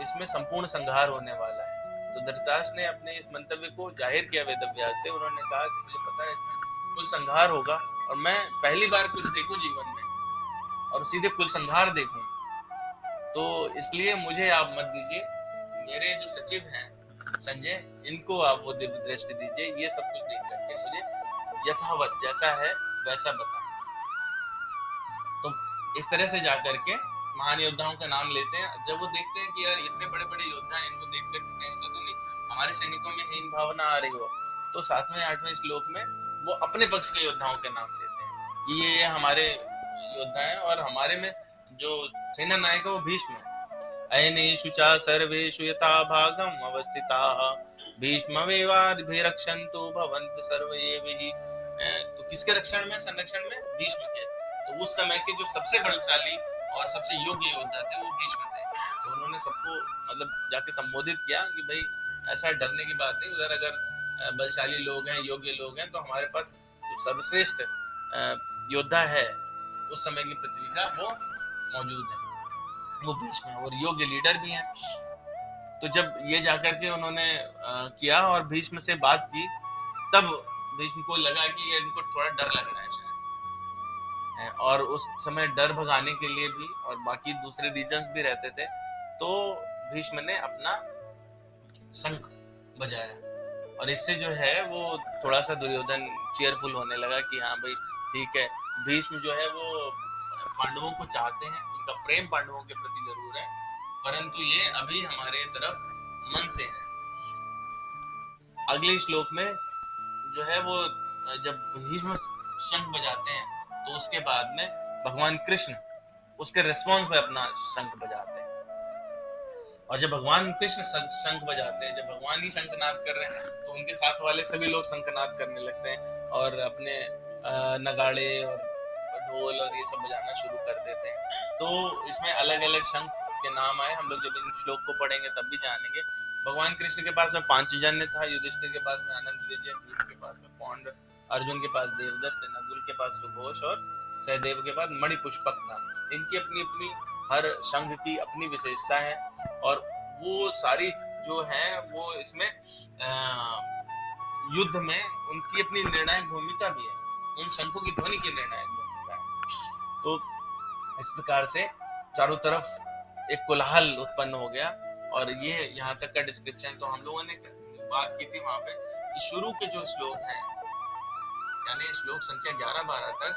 इसमें संपूर्ण संहार होने वाला है। तो धृतराष्ट्र ने अपने इस मंतव्य को जाहिर किया वेदव्यास से। उन्होंने कहा कि मुझे पता है इसमें कुल संहार होगा और मैं पहली बार कुछ देखूं जीवन में और सीधे कुल संहार देखूं, तो इसलिए मुझे आप मत दीजिए। मेरे जो सचिव हैं संजय, इनको आप वो दिव्य दृष्टि दीजिए, ये सब कुछ देख करके मुझे यथावत जैसा है वैसा बताएं। तो इस तरह से जाकर के महान योद्धाओं का नाम लेते हैं, जब वो देखते हैं कि यार इतने बड़े बड़े योद्धा हैं, इनको देख कर कहीं ऐसा तो नहीं हमारे सैनिकों में हीन भावना आ रही हो, तो 7वें 8वें श्लोक में वो अपने पक्ष के योद्धाओं के नाम लेते हैं कि ये हमारे योद्धा हैं, और हमारे में जो सेना नायक है वो भीष्म है। अयनेषु च सर्वेषु यथा भागम अवस्थिताः भीष्ममेवाभिरक्षन्तु भवन्तः सर्व एवहि। तो किसके रक्षण में, संरक्षण में? भीष्म के। तो उस समय के जो सबसे बलशाली और सबसे योग्य योद्धा थे वो भीष्म थे। तो उन्होंने सबको मतलब जाके संबोधित किया कि भाई ऐसा डरने की बात नहीं, उधर अगर बलशाली लोग हैं, योग्य लोग हैं, तो हमारे पास जो सर्वश्रेष्ठ योद्धा है उस समय की पृथ्वी का वो मौजूद है, वो भीष्म है, और योग्य लीडर भी हैं। तो जब ये जाकर के उन्होंने किया और भीष्म से बात की, तब भीष्म को लगा कि ये इनको थोड़ा डर लग रहा है शायद, और उस समय डर भगाने के लिए भी और बाकी दूसरे रीजन्स भी रहते थे, तो भीष्म ने अपना शंख बजाया, और इससे जो है वो थोड़ा सा दुर्योधन चीयरफुल होने लगा कि हाँ भाई ठीक है, भीष्म जो है वो पांडवों को चाहते हैं, उनका प्रेम पांडवों के प्रति जरूर है, परंतु ये अभी हमारे तरफ मन से है। अगले श्लोक में जो है वो जब भीष्म शंख बजाते हैं, तो उसके बाद में भगवान कृष्ण उसके रिस्पॉन्स में अपना शंख बजाते हैं, और जब भगवान कृष्ण शंख बजाते हैं, जब भगवान ही शंखनाद कर रहे हैं, तो उनके साथ वाले सभी लोग शंखनाद करने लगते हैं और अपने नगाड़े और ढोल और ये सब बजाना शुरू कर देते हैं। तो इसमें अलग अलग शंख के नाम आए, हम लोग जब इन श्लोक को पढ़ेंगे तब भी जानेंगे। भगवान कृष्ण के पास में पांचजन्य था, युधिष्ठिर के पास में अनंत विजय, भीम के पास में पौंड, अर्जुन के पास देवदत्त, नकुल के पास सुघोष और सहदेव के पास मणिपुष्पक था। इनकी अपनी अपनी हर शंख की अपनी विशेषता है, और वो सारी जो है वो इसमें युद्ध में उनकी अपनी निर्णायक भूमिका भी है, उन शंखों की ध्वनि की निर्णायक भूमिका है। तो इस प्रकार से चारों तरफ एक कोलाहल उत्पन्न हो गया, और ये यहाँ तक का डिस्क्रिप्शन। तो हम लोगों ने बात की थी वहां पे कि शुरू के जो श्लोक हैं, यानी श्लोक संख्या 11-12 तक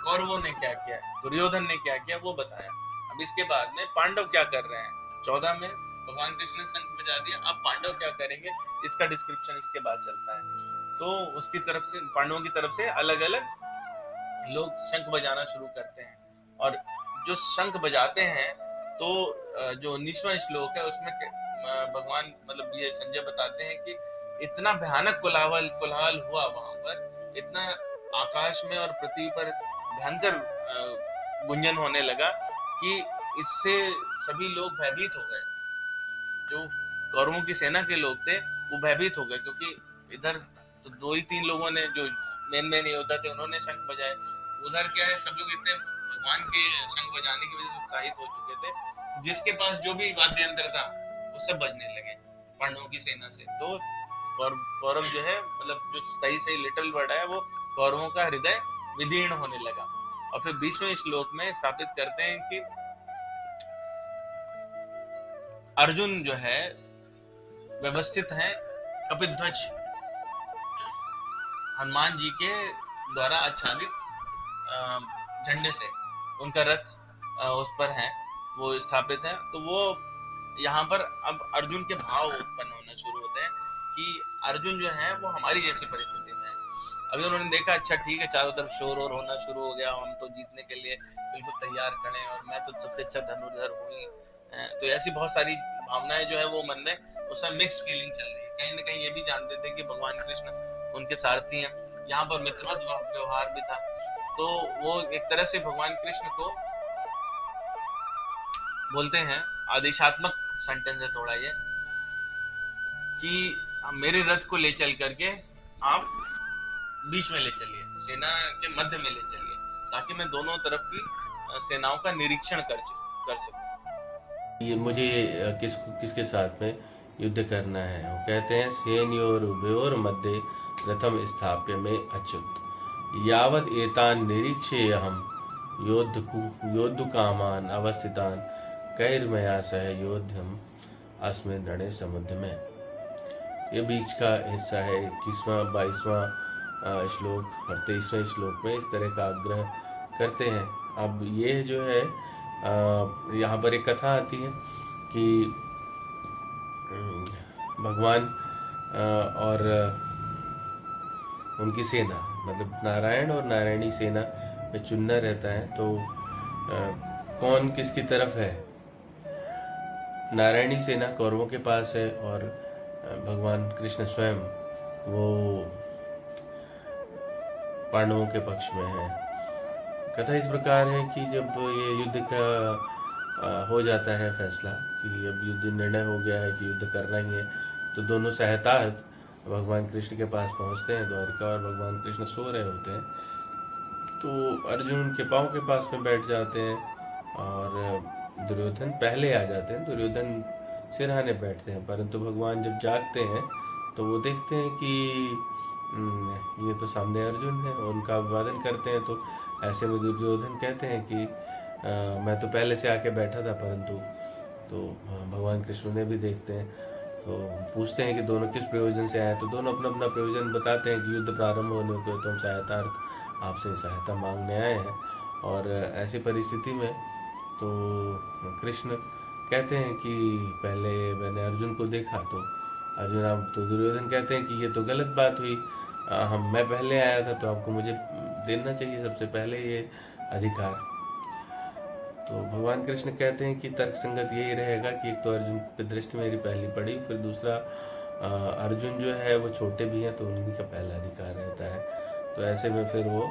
कौरवों ने क्या किया, दुर्योधन ने क्या किया, वो बताया। अब इसके बाद में पांडव क्या कर रहे हैं, 14 में भगवान कृष्ण ने शंख बजा दिया, अब पांडव क्या करेंगे इसका डिस्क्रिप्शन इसके बाद चलता है। तो उसकी तरफ से, पांडवों की तरफ से अलग अलग लोग शंख बजाना शुरू करते हैं, और जो शंख बजाते हैं तो जो 19वां श्लोक है उसमें भगवान मतलब ये संजय बताते हैं कि इतना भयानक कोलाहल हुआ वहां पर, इतना आकाश में और पृथ्वी पर भयंकर गुंजन होने लगा कि इससे सभी लोग भयभीत हो गए। जो कौरवों की सेना के लोग थे वो भयभीत हो गए, क्योंकि इधर तो 2 ही 3 लोगों ने जो मेन योद्धा थे उन्होंने शंख बजाए, उधर क्या है सब लोग इतने भगवान के शंख बजाने की वजह से उत्साहित हो चुके थे, जिसके पास जो भी वाद्य यंत्र था वो सब बजने लगे पांडवों की सेना से। तो कौरव जो है मतलब जो सही लिटिल वर्ड है वो कौरवों का हृदय विदीर्ण होने लगा। और फिर 20वें श्लोक में स्थापित करते हैं कि अर्जुन जो है व्यवस्थित है कपिध्वज हनुमान जी के द्वारा आच्छादित झंडे से, उनका रथ उस पर है, वो स्थापित है। तो वो यहाँ पर अब अर्जुन के भाव उत्पन्न होना शुरू होते हैं कि अर्जुन जो है वो हमारी जैसी परिस्थिति में है। अभी उन्होंने देखा अच्छा ठीक है, चारों तरफ शोर और होना शुरू हो गया, हम तो जीतने के लिए बिल्कुल तैयार खड़े हैं और मैं तो सबसे अच्छा धनुर्धर हूँ ही। तो ऐसी बहुत सारी भावनाएं जो है वो मन में उस समय मिक्स फीलिंग चल रही है। कहीं ना कहीं ये भी जानते थे कि भगवान कृष्ण उनके सारथी हैं, यहाँ पर मित्रवत व्यवहार भी था। तो वो एक तरह से भगवान कृष्ण को बोलते हैं, आदेशात्मक सेंटेंस है थोड़ा ये, कि मेरे रथ को ले चल करके आप बीच में ले चलिए, सेना के मध्य में ले चलिए, ताकि मैं दोनों तरफ की सेनाओं का निरीक्षण कर सकूं। ये मुझे किसके साथ में युद्ध करना है। वो कहते हैं सेनयोर उभयोर मध्ये रथम स्थाप्य में अच्युत यावद एतान निरीक्षे हम योद्धुकामान अवस्थितान कैर्मया सह योद्धम अस्मिन् रणें समुद्र में। ये बीच का हिस्सा है 21वां 22वां श्लोक और 23वें श्लोक में इस तरह का आग्रह करते हैं। अब ये जो है यहाँ पर एक कथा आती है कि भगवान और उनकी सेना, मतलब नारायण और नारायणी सेना में चुनना रहता है, तो कौन किसकी तरफ है। नारायणी सेना कौरवों के पास है और भगवान कृष्ण स्वयं वो पांडवों के पक्ष में है। कथा इस प्रकार है कि जब ये युद्ध का हो जाता है फैसला कि अब युद्ध निर्णय हो गया है कि युद्ध करना ही है, तो दोनों सहतार्थ भगवान कृष्ण के पास पहुंचते हैं द्वारिका, और भगवान कृष्ण सो रहे होते हैं। तो अर्जुन उनके पाँव के पास में बैठ जाते हैं और दुर्योधन पहले आ जाते हैं। दुर्योधन सिरहाने बैठते हैं, परंतु भगवान जब जागते हैं तो वो देखते हैं कि ये तो सामने अर्जुन है, उनका अभिवादन करते हैं। तो ऐसे में दुर्योधन कहते हैं कि मैं तो पहले से आके बैठा था, परंतु तो भगवान कृष्ण ने भी देखते हैं, तो पूछते हैं कि दोनों किस प्रयोजन से आए। तो दोनों अपना अपना प्रयोजन बताते हैं कि युद्ध प्रारंभ होने को तो हम सहायतार्थ आपसे सहायता मांगने आए हैं। और ऐसी परिस्थिति में तो कृष्ण कहते हैं कि पहले मैंने अर्जुन को देखा, तो अर्जुन आप, तो दुर्योधन कहते हैं कि ये तो गलत बात हुई, हम मैं पहले आया था तो आपको मुझे देना चाहिए सबसे पहले ये अधिकार। तो भगवान कृष्ण कहते हैं कि तर्क संगत यही रहेगा कि एक तो अर्जुन पे दृष्टि मेरी पहली पड़ी, फिर दूसरा अर्जुन जो है वो छोटे भी हैं, तो उन्हीं का पहला अधिकार रहता है। तो ऐसे में फिर वो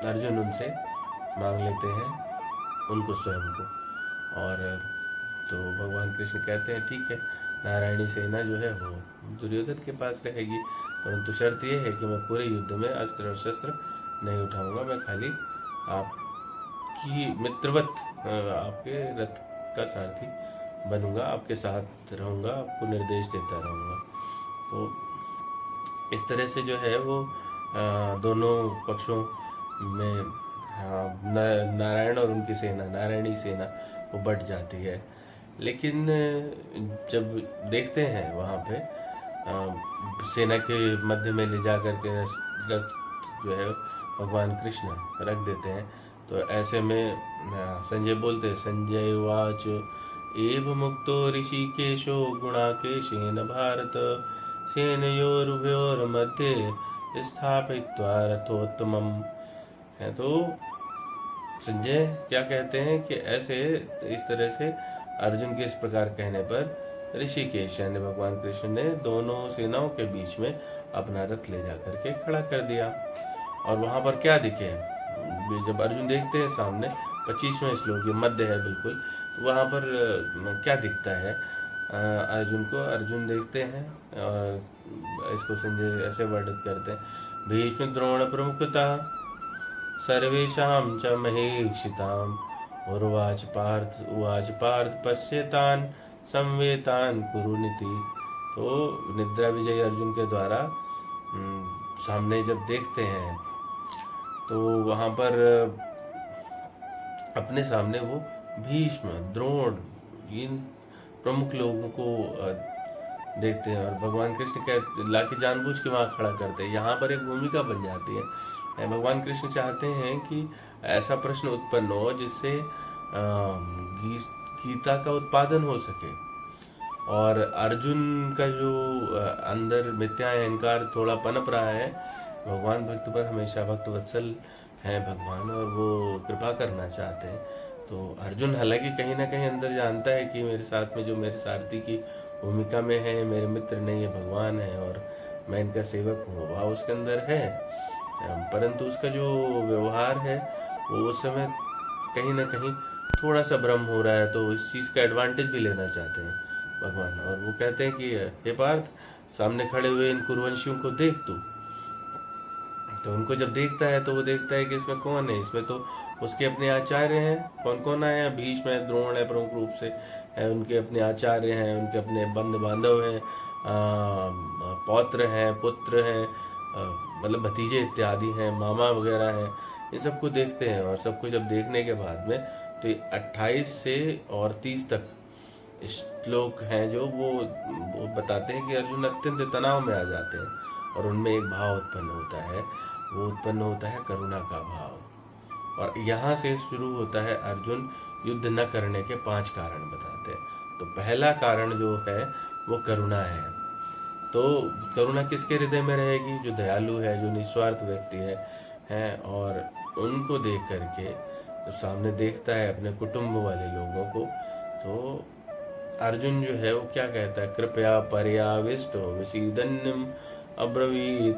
अर्जुन उनसे मांग लेते हैं उनको स्वयं को। और तो भगवान कृष्ण कहते हैं ठीक है, नारायणी सेना जो है वो दुर्योधन के पास रहेगी, परंतु शर्त यह है कि मैं पूरे युद्ध में अस्त्र और शस्त्र नहीं उठाऊंगा, मैं खाली आपकी मित्रवत आपके रथ का सारथी बनूंगा, आपके साथ रहूंगा, आपको निर्देश देता रहूंगा। तो इस तरह से जो है वो दोनों पक्षों में नारायण और उनकी सेना, नारायणी सेना वो बट जाती है। लेकिन जब देखते हैं वहाँ पे सेना के मध्य में ले जा करके रथ जो है भगवान कृष्ण रख देते हैं, तो ऐसे में संजय बोलते, संजय उवाच एव मुक्तो ऋषिकेशो गुणाकेशेन भारत सेनयोरुभयोर्मध्ये स्थापयित्वा रथोत्तमम्। है तो संजय क्या कहते हैं कि ऐसे इस तरह से अर्जुन के इस प्रकार कहने पर ऋषिकेश यानी भगवान कृष्ण ने दोनों सेनाओं के बीच में अपना रथ ले जाकर के खड़ा कर दिया। और वहां पर क्या दिखे, जब अर्जुन देखते हैं सामने 25वें श्लोक ये मध्य है बिल्कुल, वहां पर क्या दिखता है अर्जुन को, अर्जुन देखते हैं इसको संजय ऐसे वर्णित करते हैं, भीष्म द्रोण प्रमुखतः सर्वेषां च महेक्षिताम् उवाच पार्थ पश्येतान् संवेतान् कुरुनिति। तो निद्रा विजय अर्जुन के द्वारा सामने जब देखते हैं तो वहाँ पर अपने सामने वो भीष्म द्रोण इन प्रमुख लोगों को देखते हैं, और भगवान कृष्ण कह लाके जानबूझ के वहाँ खड़ा करते हैं। यहाँ पर एक भूमिका बन जाती है, भगवान कृष्ण चाहते हैं कि ऐसा प्रश्न उत्पन्न हो जिससे गीता का उत्पादन हो सके। और अर्जुन का जो अंदर मिथ्या अहंकार थोड़ा पनप रहा है, भगवान भक्त पर हमेशा भक्त वत्सल हैं भगवान, और वो कृपा करना चाहते हैं। तो अर्जुन हालांकि कहीं ना कहीं अंदर जानता है कि मेरे साथ में जो मेरे सारथी की भूमिका में है, मेरे मित्र नहीं है, भगवान है और मैं इनका सेवक हूँ, भाव उसके अंदर है, परंतु उसका जो व्यवहार है वो उस समय कहीं ना कहीं थोड़ा सा भ्रम हो रहा है, तो इस चीज़ का एडवांटेज भी लेना चाहते हैं भगवान। और वो कहते हैं कि हे पार्थ, सामने खड़े हुए इन कुरुवंशियों को देख तू। तो उनको जब देखता है तो वो देखता है कि इसमें कौन है, इसमें तो उसके अपने आचार्य हैं। कौन कौन आए हैं, भीष्म है, द्रोण है, प्रमुख रूप से है, उनके अपने आचार्य हैं, उनके अपने बंद बांधव हैं, पौत्र हैं, पुत्र हैं, मतलब भतीजे इत्यादि हैं, मामा वगैरह हैं, इन सबको देखते हैं। और सबको जब देखने के बाद में तो 28 से और 30 तक श्लोक हैं जो वो बताते हैं कि अर्जुन अत्यंत तनाव में आ जाते हैं और उनमें एक भाव उत्पन्न होता है, वो उत्पन्न होता है करुणा का भाव। और यहाँ से शुरू होता है, अर्जुन युद्ध न करने के 5 कारण बताते हैं। तो पहला कारण जो है वो करुणा है। तो करुणा किसके हृदय में रहेगी? जो दयालु है, जो निस्वार्थ व्यक्ति है और उनको देख करके जब सामने देखता है अपने कुटुंब वाले लोगों को, तो अर्जुन जो है वो क्या कहता है? कृपया पर्याविष्टो विषीदन्यम अब्रवीत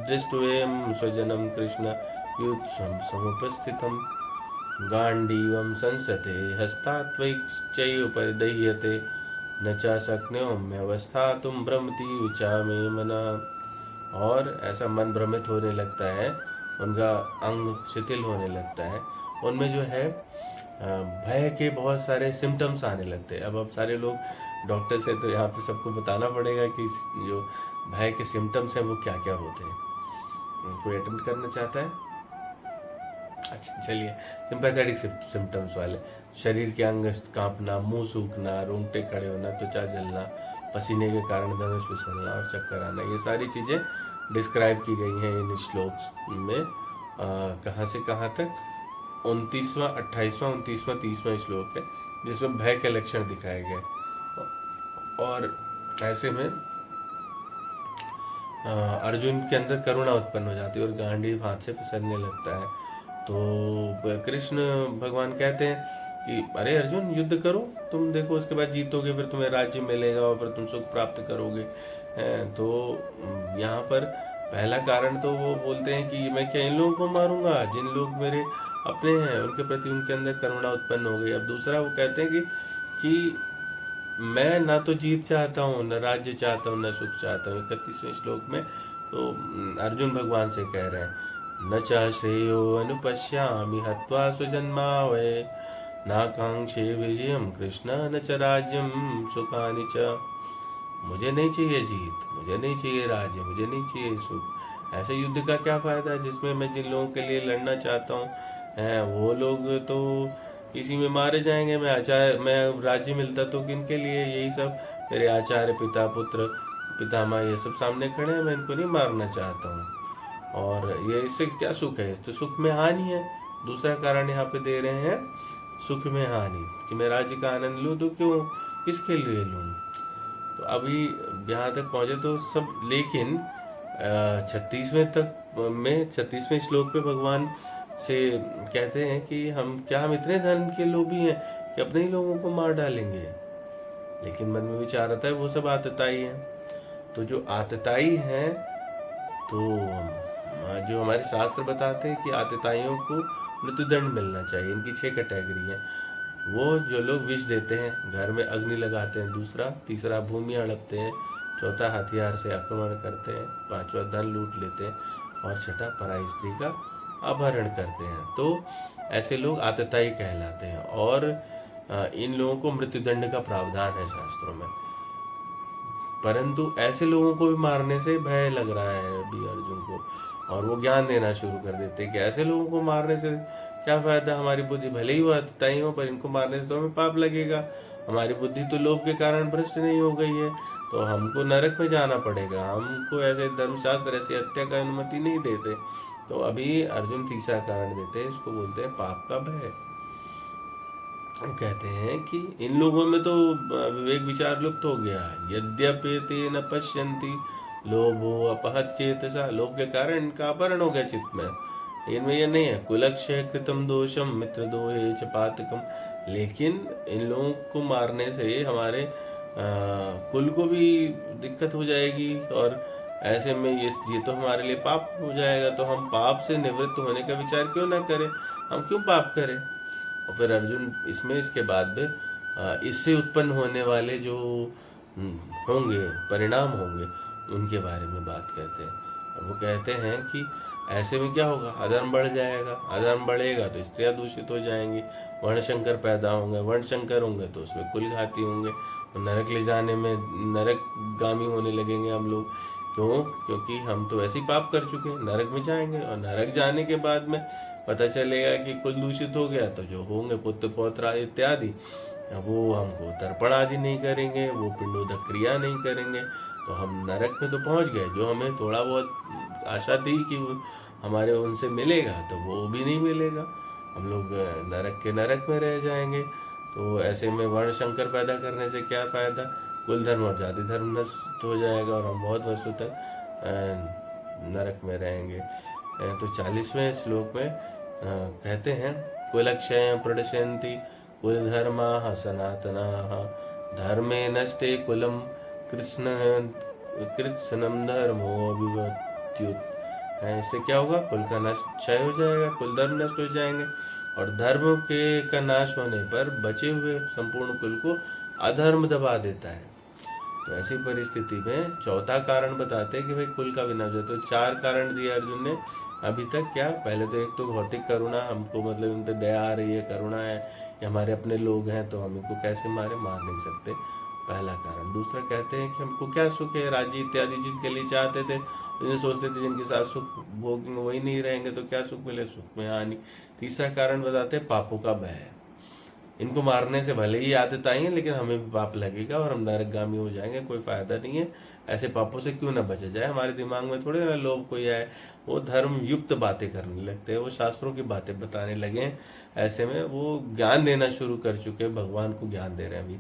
दृष्टवेम स्वजनम कृष्ण युत्सम समुपस्थितम गांडीवम संसते हस्तात्वैश्चैव परिदह्यते न च शक्नोम्यवस्थातुं भ्रमति विचामे मना। और ऐसा मन भ्रमित होने लगता है, उनका अंग शिथिल होने लगता है, उनमें जो है भय के बहुत सारे सिम्टम्स आने लगते हैं। अब सारे लोग डॉक्टर से, तो यहाँ पे सबको बताना पड़ेगा कि जो भय के सिम्टम्स हैं वो क्या क्या होते हैं। कोई अटेम्प्ट करना चाहता है? अच्छा चलिए, सिंपैथेटिक सिम्टम्स वाले, शरीर के अंग कांपना, मुंह सूखना, रोंगटे खड़े होना, त्वचा जलना, पसीने के कारण धनुष फिसलना और चक्कर आना, ये सारी चीज़ें डिस्क्राइब की गई हैं इन श्लोक में। कहाँ से कहाँ तक? 29वां, 28वां, 29वां, 30वां श्लोक है जिसमें भय के लक्षण दिखाए गए। और ऐसे में अर्जुन के अंदर करुणा उत्पन्न हो जाती है और गांडीव हाथ से फिसलने लगता है। तो कृष्ण भगवान कहते हैं कि अरे अर्जुन, युद्ध करो, तुम देखो उसके बाद जीतोगे, फिर तुम्हें राज्य मिलेगा और फिर तुम सुख प्राप्त करोगे। तो यहाँ पर पहला कारण तो वो बोलते हैं कि मैं क्या इन लोगों को मारूंगा जिन लोग मेरे अपने हैं, उनके प्रति उनके अंदर करुणा उत्पन्न हो गई। अब दूसरा वो कहते हैं कि मैं ना तो जीत चाहता हूँ, न राज्य चाहता हूँ, न सुख चाहता हूँ। 31वें श्लोक में तो अर्जुन भगवान से कह रहे हैं, न च श्रेयो अनुपश्यामि हत्वा स्वजन्मावय नाकांक्षे विजयम कृष्ण न च राज्यम सुखानि च। मुझे नहीं चाहिए जीत, मुझे नहीं चाहिए राज्य, मुझे नहीं चाहिए सुख। ऐसे युद्ध का क्या फायदा है जिसमें मैं जिन लोगों के लिए लड़ना चाहता हूँ वो लोग तो इसी में मारे जाएंगे। मैं राज्य मिलता तो किन के लिए? यही सब मेरे आचार्य, पिता, पुत्र, पितामह ये सब सामने खड़े हैं, मैं इनको नहीं मारना चाहता हूँ। और ये इससे क्या सुख है? तो सुख में हानि है। दूसरा कारण यहाँ पे दे रहे हैं, सुख में हानि, कि मैं राज्य का आनंद लूँ तो क्यों, किसके लिए लूँ? तो अभी यहाँ तक पहुँचे तो सब, लेकिन 36वें श्लोक पे भगवान से कहते हैं कि हम इतने धन के लोभी हैं कि अपने ही लोगों को मार डालेंगे। लेकिन मन में विचार आता है वो सब आतताई हैं। तो जो आतताई हैं, तो जो हमारे शास्त्र बताते हैं कि आतताइयों को मृत्युदंड मिलना चाहिए। इनकी 6 कैटेगरी हैं। वो जो लोग विष देते हैं, घर में अग्नि लगाते हैं, तीसरा भूमि हड़पते हैं, चौथा हथियार से आक्रमण करते हैं, 5वां धन लूट लेते हैं और 6ठा पराई स्त्री का अपहरण करते हैं। तो ऐसे लोग आतताई कहलाते हैं और इन लोगों को मृत्युदंड का प्रावधान है शास्त्रों में। परंतु ऐसे लोगों को भी मारने से भय लग रहा है अभी अर्जुन को, और वो ज्ञान देना शुरू कर देते हैं कि ऐसे लोगों को मारने से क्या फायदा? हमारी बुद्धि भले ही वो आतताई हो, पर इनको मारने से तो हमें पाप लगेगा। हमारी बुद्धि तो लोभ के कारण भ्रष्ट नहीं हो गई है, तो हमको नरक में जाना पड़ेगा। हमको ऐसे धर्मशास्त्र ऐसी हत्या का अनुमति नहीं देते। तो अभी अर्जुन तीसरा कारण देते हैं, इसको बोलते हैं पाप का भय। कहते हैं कि इन लोगों में तो विवेक विचार लुप्त हो गया। यद्यपि ते न पश्यन्ति लोभो अपहत चेतसा, लोभ के कारण इनका अपहरण हो गया चित्त में। इनमें ये नहीं है कुलक्षय कृतम दोषम मित्र दोहे च पातकम, लेकिन इन लोगों को मारने से हमारे कुल को भी दिक्कत हो जाएगी, और ऐसे में ये तो हमारे लिए पाप हो जाएगा। तो हम पाप से निवृत्त होने का विचार क्यों ना करें? हम क्यों पाप करें? और फिर अर्जुन इसके बाद में इससे उत्पन्न होने वाले जो होंगे परिणाम होंगे उनके बारे में बात करते हैं। और वो कहते हैं कि ऐसे में क्या होगा? अधर्म बढ़ जाएगा, अधर्म बढ़ेगा तो स्त्रियां दूषित हो जाएंगी, वर्णशंकर पैदा होंगे, वर्णशंकर होंगे तो उसमें कुल घाती होंगे, और नरक ले जाने में नरकगामी होने लगेंगे हम लोग। क्यों? क्योंकि हम तो वैसे ही पाप कर चुके हैं, नरक में जाएंगे, और नरक जाने के बाद में पता चलेगा कि कुल दूषित हो गया, तो जो होंगे पुत्र पौत्र इत्यादि, वो हमको तर्पण आदि नहीं करेंगे, वो पिंडोदक क्रिया नहीं करेंगे, तो हम नरक में तो पहुंच गए। जो हमें थोड़ा बहुत आशा थी कि हमारे उनसे मिलेगा तो वो भी नहीं मिलेगा, हम लोग नरक के नरक में रह जाएंगे। तो ऐसे में वर्ण संकर पैदा करने से क्या फ़ायदा, कुल धर्म और जाति धर्म नष्ट हो जाएगा और हम बहुत वर्षों तक नरक में रहेंगे। तो 40वें श्लोक में कहते हैं, कुलक्षय प्रणश्यन्ति कुल धर्मा सनातना धर्मे नष्टे कुलम कृष्ण कृत्स्नम धर्मो विवर्त्युत। इससे क्या होगा, कुल का नष्ट क्षय हो जाएगा, कुल धर्म नष्ट हो जाएंगे और धर्म के का नाश होने पर बचे हुए संपूर्ण कुल को अधर्म दबा देता है। तो ऐसी परिस्थिति में चौथा कारण बताते हैं कि भाई कुल का विनाश हो। तो 4 कारण दिए अर्जुन ने अभी तक। क्या, पहले तो एक तो भौतिक करुणा, हमको मतलब उन पर दया आ रही है, करुणा है, ये हमारे अपने लोग हैं तो हम इनको कैसे मार नहीं सकते, पहला कारण। दूसरा कहते हैं कि हमको क्या सुख है, राज्य इत्यादि जिनके लिए चाहते थे, जिन्हें सोचते थे जिनके साथ सुख भोगेंगे वही नहीं रहेंगे तो क्या सुख मिले, सुख में हानि। तीसरा कारण बताते हैं पापों का भय है, इनको मारने से भले ही आदत आई है लेकिन हमें भी पाप लगेगा और हम नरकगामी हो जाएंगे, कोई फायदा नहीं है, ऐसे पापों से क्यों ना बचा जाए। हमारे दिमाग में थोड़े ना लोग कोई आए, वो धर्म युक्त बातें करने लगते हैं, वो शास्त्रों की बातें बताने लगे हैं, ऐसे में वो ज्ञान देना शुरू कर चुके हैं, भगवान को ज्ञान दे रहे हैं अभी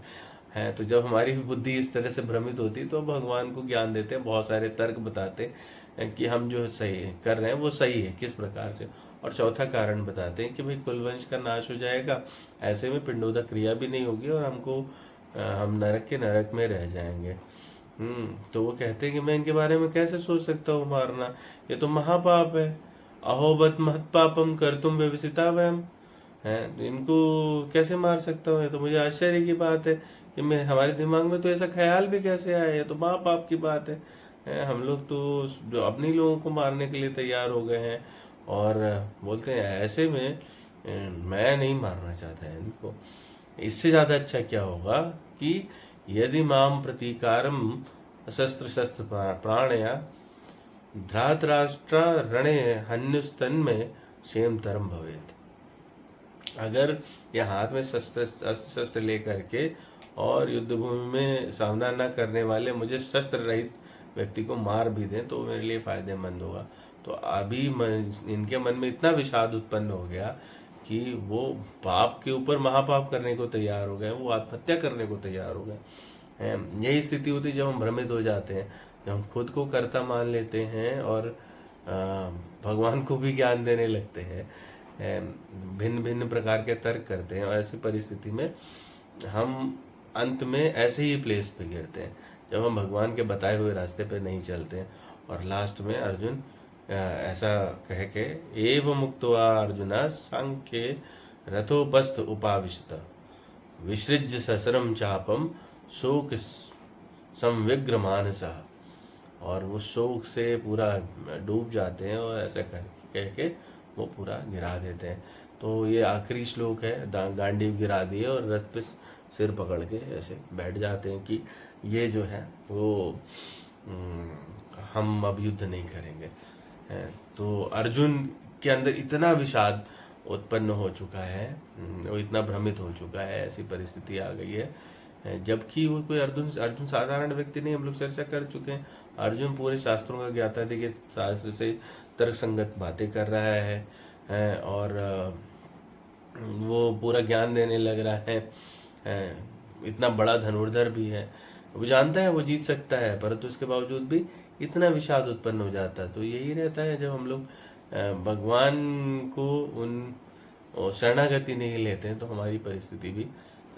हैं। तो जब हमारी भी बुद्धि इस तरह से भ्रमित होती है तो भगवान को ज्ञान देते हैं, बहुत सारे तर्क बताते हैं कि हम जो सही कर रहे हैं वो सही है किस प्रकार से। और चौथा कारण बताते हैं कि भाई कुलवंश का नाश हो जाएगा, ऐसे में पिंडोदक क्रिया भी नहीं होगी और हमको हम नरक के नरक में रह जाएंगे। तो वो कहते हैं कि मैं इनके बारे में कैसे सोच सकता हूँ मारना, ये तो महापाप है। अहोबत महत पापम कर तुम व्यवसिता वहम है, तो इनको कैसे मार सकता हूँ, ये तो मुझे आश्चर्य की बात है कि मैं, हमारे दिमाग में तो ऐसा ख्याल भी कैसे आया, ये तो महापाप की बात है। हम लोग तो जो अपने लोगों को मारने के लिए तैयार हो गए हैं और बोलते हैं ऐसे में मैं नहीं मारना चाहता है इनको। इससे ज़्यादा अच्छा क्या होगा कि यदि माम प्रतीकारम शस्त्र शस्त्र प्राणया धृतराष्ट्र रणे हन्युस्तन में क्षेम तरम भवेत। अगर ये हाथ में शस्त्र शस्त्र लेकर के और युद्ध भूमि में सामना न करने वाले मुझे शस्त्र रहित व्यक्ति को मार भी दें तो मेरे लिए फायदेमंद होगा। तो अभी इनके मन में इतना विषाद उत्पन्न हो गया कि वो पाप के ऊपर महापाप करने को तैयार हो गए, वो आत्महत्या करने को तैयार हो गए। यही स्थिति होती है जब हम भ्रमित हो जाते हैं, जब हम खुद को कर्ता मान लेते हैं और भगवान को भी ज्ञान देने लगते हैं, भिन्न भिन्न प्रकार के तर्क करते हैं और ऐसी परिस्थिति में हम अंत में ऐसे ही प्लेस पे गिरते हैं जब हम भगवान के बताए हुए रास्ते पे नहीं चलते हैं। और लास्ट में अर्जुन ऐसा कह के एव मुक्त्वा अर्जुना सांख्ये रथोपस्थ उपाविशत विसृज्य ससरम चापम शोक संविग्र मानसा, और वो शोक से पूरा डूब जाते हैं और ऐसा कह के वो पूरा गिरा देते हैं। तो ये आखिरी श्लोक है, गांडीव गिरा दिए और रथ पे सिर पकड़ के ऐसे बैठ जाते हैं कि ये जो है वो हम अब युद्ध नहीं करेंगे। तो अर्जुन के अंदर इतना विषाद उत्पन्न हो चुका है, वो इतना भ्रमित हो चुका है, ऐसी परिस्थिति आ गई है। जबकि वो कोई अर्जुन साधारण व्यक्ति नहीं, हम लोग चर्चा कर चुके हैं। अर्जुन पूरे शास्त्रों का ज्ञाता, देखिए शास्त्र से तर्क संगत बातें कर रहा है और वो पूरा ज्ञान देने लग रहा है। इतना बड़ा धनुर्धर भी है, वो जानता है वो जीत सकता है, परंतु उसके बावजूद भी इतना विषाद उत्पन्न हो जाता है। तो यही रहता है जब हम लोग भगवान को उन शरणागति नहीं लेते हैं तो हमारी परिस्थिति भी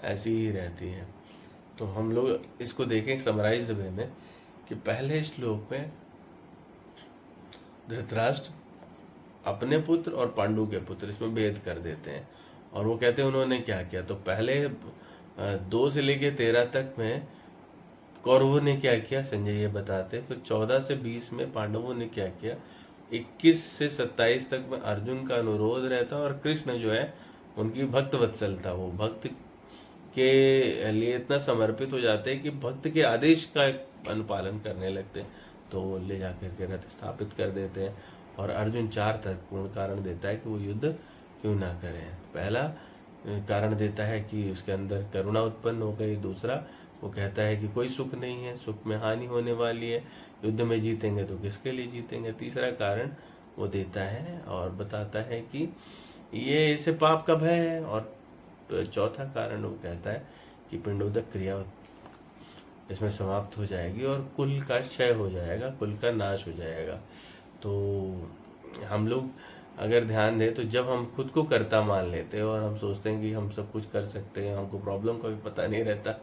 ऐसी ही रहती है। तो हम लोग इसको देखें समराइज वे में कि पहले श्लोक में धृतराष्ट्र अपने पुत्र और पांडु के पुत्र इसमें भेद कर देते हैं और वो कहते हैं उन्होंने क्या किया। तो पहले 2 से लेके 13 तक में कौरवों ने क्या किया संजय ये बताते, फिर 14 से 20 में पांडवों ने क्या किया, 21 से 27 तक में अर्जुन का अनुरोध रहता और कृष्ण जो है उनकी भक्त वत्सलता, वो भक्त के लिए इतना समर्पित हो जाते हैं कि भक्त के आदेश का अनुपालन करने लगते हैं। तो वो ले जाकर के रथ स्थापित कर देते हैं और अर्जुन 4 तर्कपूर्ण कारण देता है कि वो युद्ध क्यों ना करें। पहला कारण देता है कि उसके अंदर करुणा उत्पन्न हो गई। दूसरा वो कहता है कि कोई सुख नहीं है, सुख में हानि होने वाली है, युद्ध में जीतेंगे तो किसके लिए जीतेंगे। तीसरा कारण वो देता है और बताता है कि ये इससे पाप का भय है। और चौथा कारण वो कहता है कि पिंडोदक क्रिया इसमें समाप्त हो जाएगी और कुल का क्षय हो जाएगा, कुल का नाश हो जाएगा। तो हम लोग अगर ध्यान दें तो जब हम खुद को कर्ता मान लेते हैं और हम सोचते हैं कि हम सब कुछ कर सकते हैं, हमको प्रॉब्लम का भी पता नहीं रहता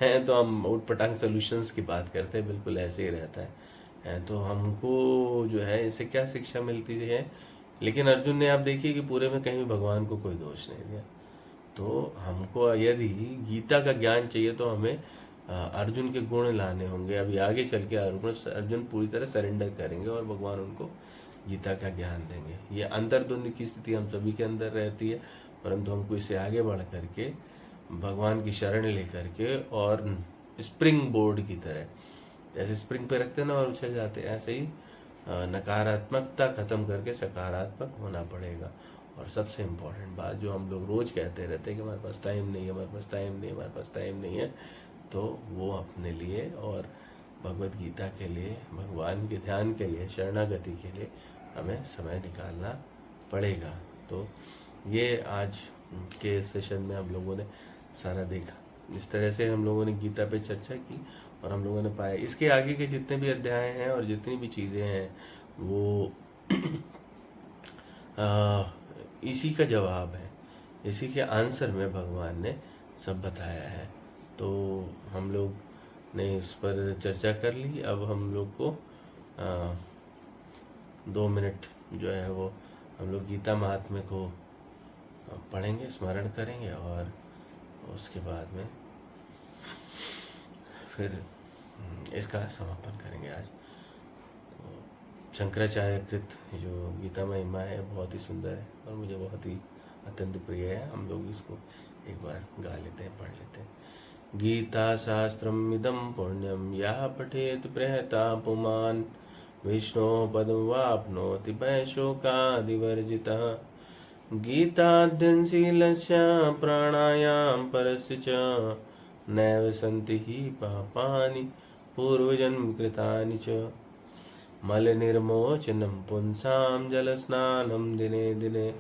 है, तो हम उठ पटांग सोल्यूशंस की बात करते हैं, बिल्कुल ऐसे ही रहता है। तो हमको जो है इससे क्या शिक्षा मिलती है? लेकिन अर्जुन ने आप देखिए कि पूरे में कहीं भी भगवान को कोई दोष नहीं दिया। तो हमको यदि गीता का ज्ञान चाहिए तो हमें अर्जुन के गुण लाने होंगे। अभी आगे चल के अर्जुन पूरी तरह सरेंडर करेंगे और भगवान उनको गीता का ज्ञान देंगे। ये अंतर्द्वंद की स्थिति हम सभी के अंदर रहती है, परंतु हमको इससे आगे बढ़ करके भगवान की शरण लेकर के और स्प्रिंग बोर्ड की तरह, जैसे स्प्रिंग पे रखते हैं ना और उछल जाते हैं, ऐसे ही नकारात्मकता खत्म करके सकारात्मक होना पड़ेगा। और सबसे इम्पोर्टेंट बात जो हम लोग रोज कहते रहते हैं कि हमारे पास टाइम नहीं है, हमारे पास टाइम नहीं है, हमारे पास टाइम नहीं है, तो वो अपने लिए और भगवत गीता के लिए, भगवान के ध्यान के लिए, शरणागति के लिए हमें समय निकालना पड़ेगा। तो ये आज के सेशन में हम लोगों ने सारा देखा। इस तरह से हम लोगों ने गीता पे चर्चा की और हम लोगों ने पाया इसके आगे के जितने भी अध्याय हैं और जितनी भी चीज़ें हैं वो इसी का जवाब है, इसी के आंसर में भगवान ने सब बताया है। तो हम लोग ने इस पर चर्चा कर ली। अब हम लोग को 2 मिनट जो है वो हम लोग गीता महात्म्य को पढ़ेंगे, स्मरण करेंगे और उसके बाद में फिर इसका समापन करेंगे। आज शंकराचार्य कृत जो गीता महिमा है बहुत ही सुंदर है और मुझे बहुत ही अत्यंत प्रिय है। हम लोग इसको एक बार गा लेते हैं, पढ़ लेते हैं। गीता शास्त्रम इदं पुण्यम या पठेत प्रहता पुमान विष्णु पदम वाप्नोति भयशोकादिवर्जितः। गीताध्ययनशीलस्य प्राणायाम परस्य च नैव सन्ति हि पापानि पूर्वजन्म कृतानि च। मलनिर्मोचनं पुंसां जलस्नानं दिने दिने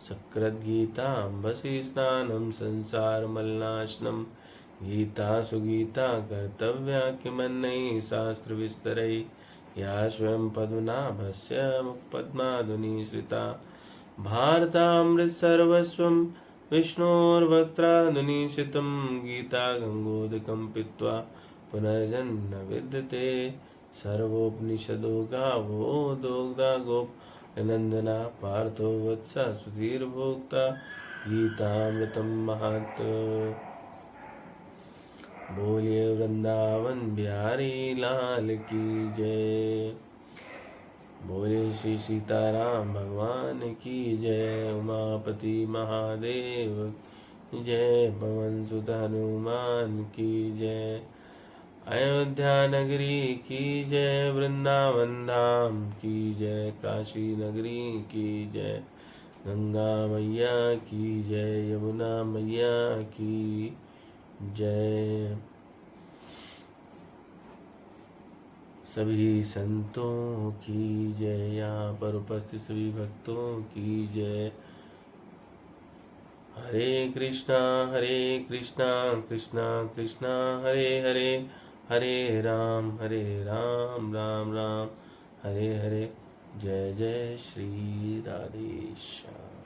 सकृद्गीताम्बसि स्नानं संसारमलनाशनं। गीता सुगीता कर्तव्या किमन्यैः शास्त्रविस्तरैः या स्वयं पद्मनाभस्य मुखपद्माधुनीश्रिता। भारतामृतसर्वस्वं विष्णोर्वक्त्राधुनीश्रितं। गीता गङ्गोदकं पीत्वा पुनर्जन्म विद्यते। सर्वोपनिषदो गावो दोग्धा गोपनन्दना। पार्थो वत्स सुधीर्भोक्ता गीतामृतं महत्। बोलिए वृंदावन बिहारी लाल की जय। बोले श्री सीताराम भगवान की जय। उमापति महादेव जय। पवन सुत हनुमान की जय। अयोध्या नगरी की जय। वृंदावन धाम की जय। काशी नगरी की जय। गंगा मैया की जय। यमुना मैया की जय। सभी संतों की जय। यहाँ पर उपस्थित सभी भक्तों की जय। हरे कृष्णा कृष्णा कृष्णा हरे हरे, हरे राम राम राम हरे हरे। जय जय श्री राधेश्याम।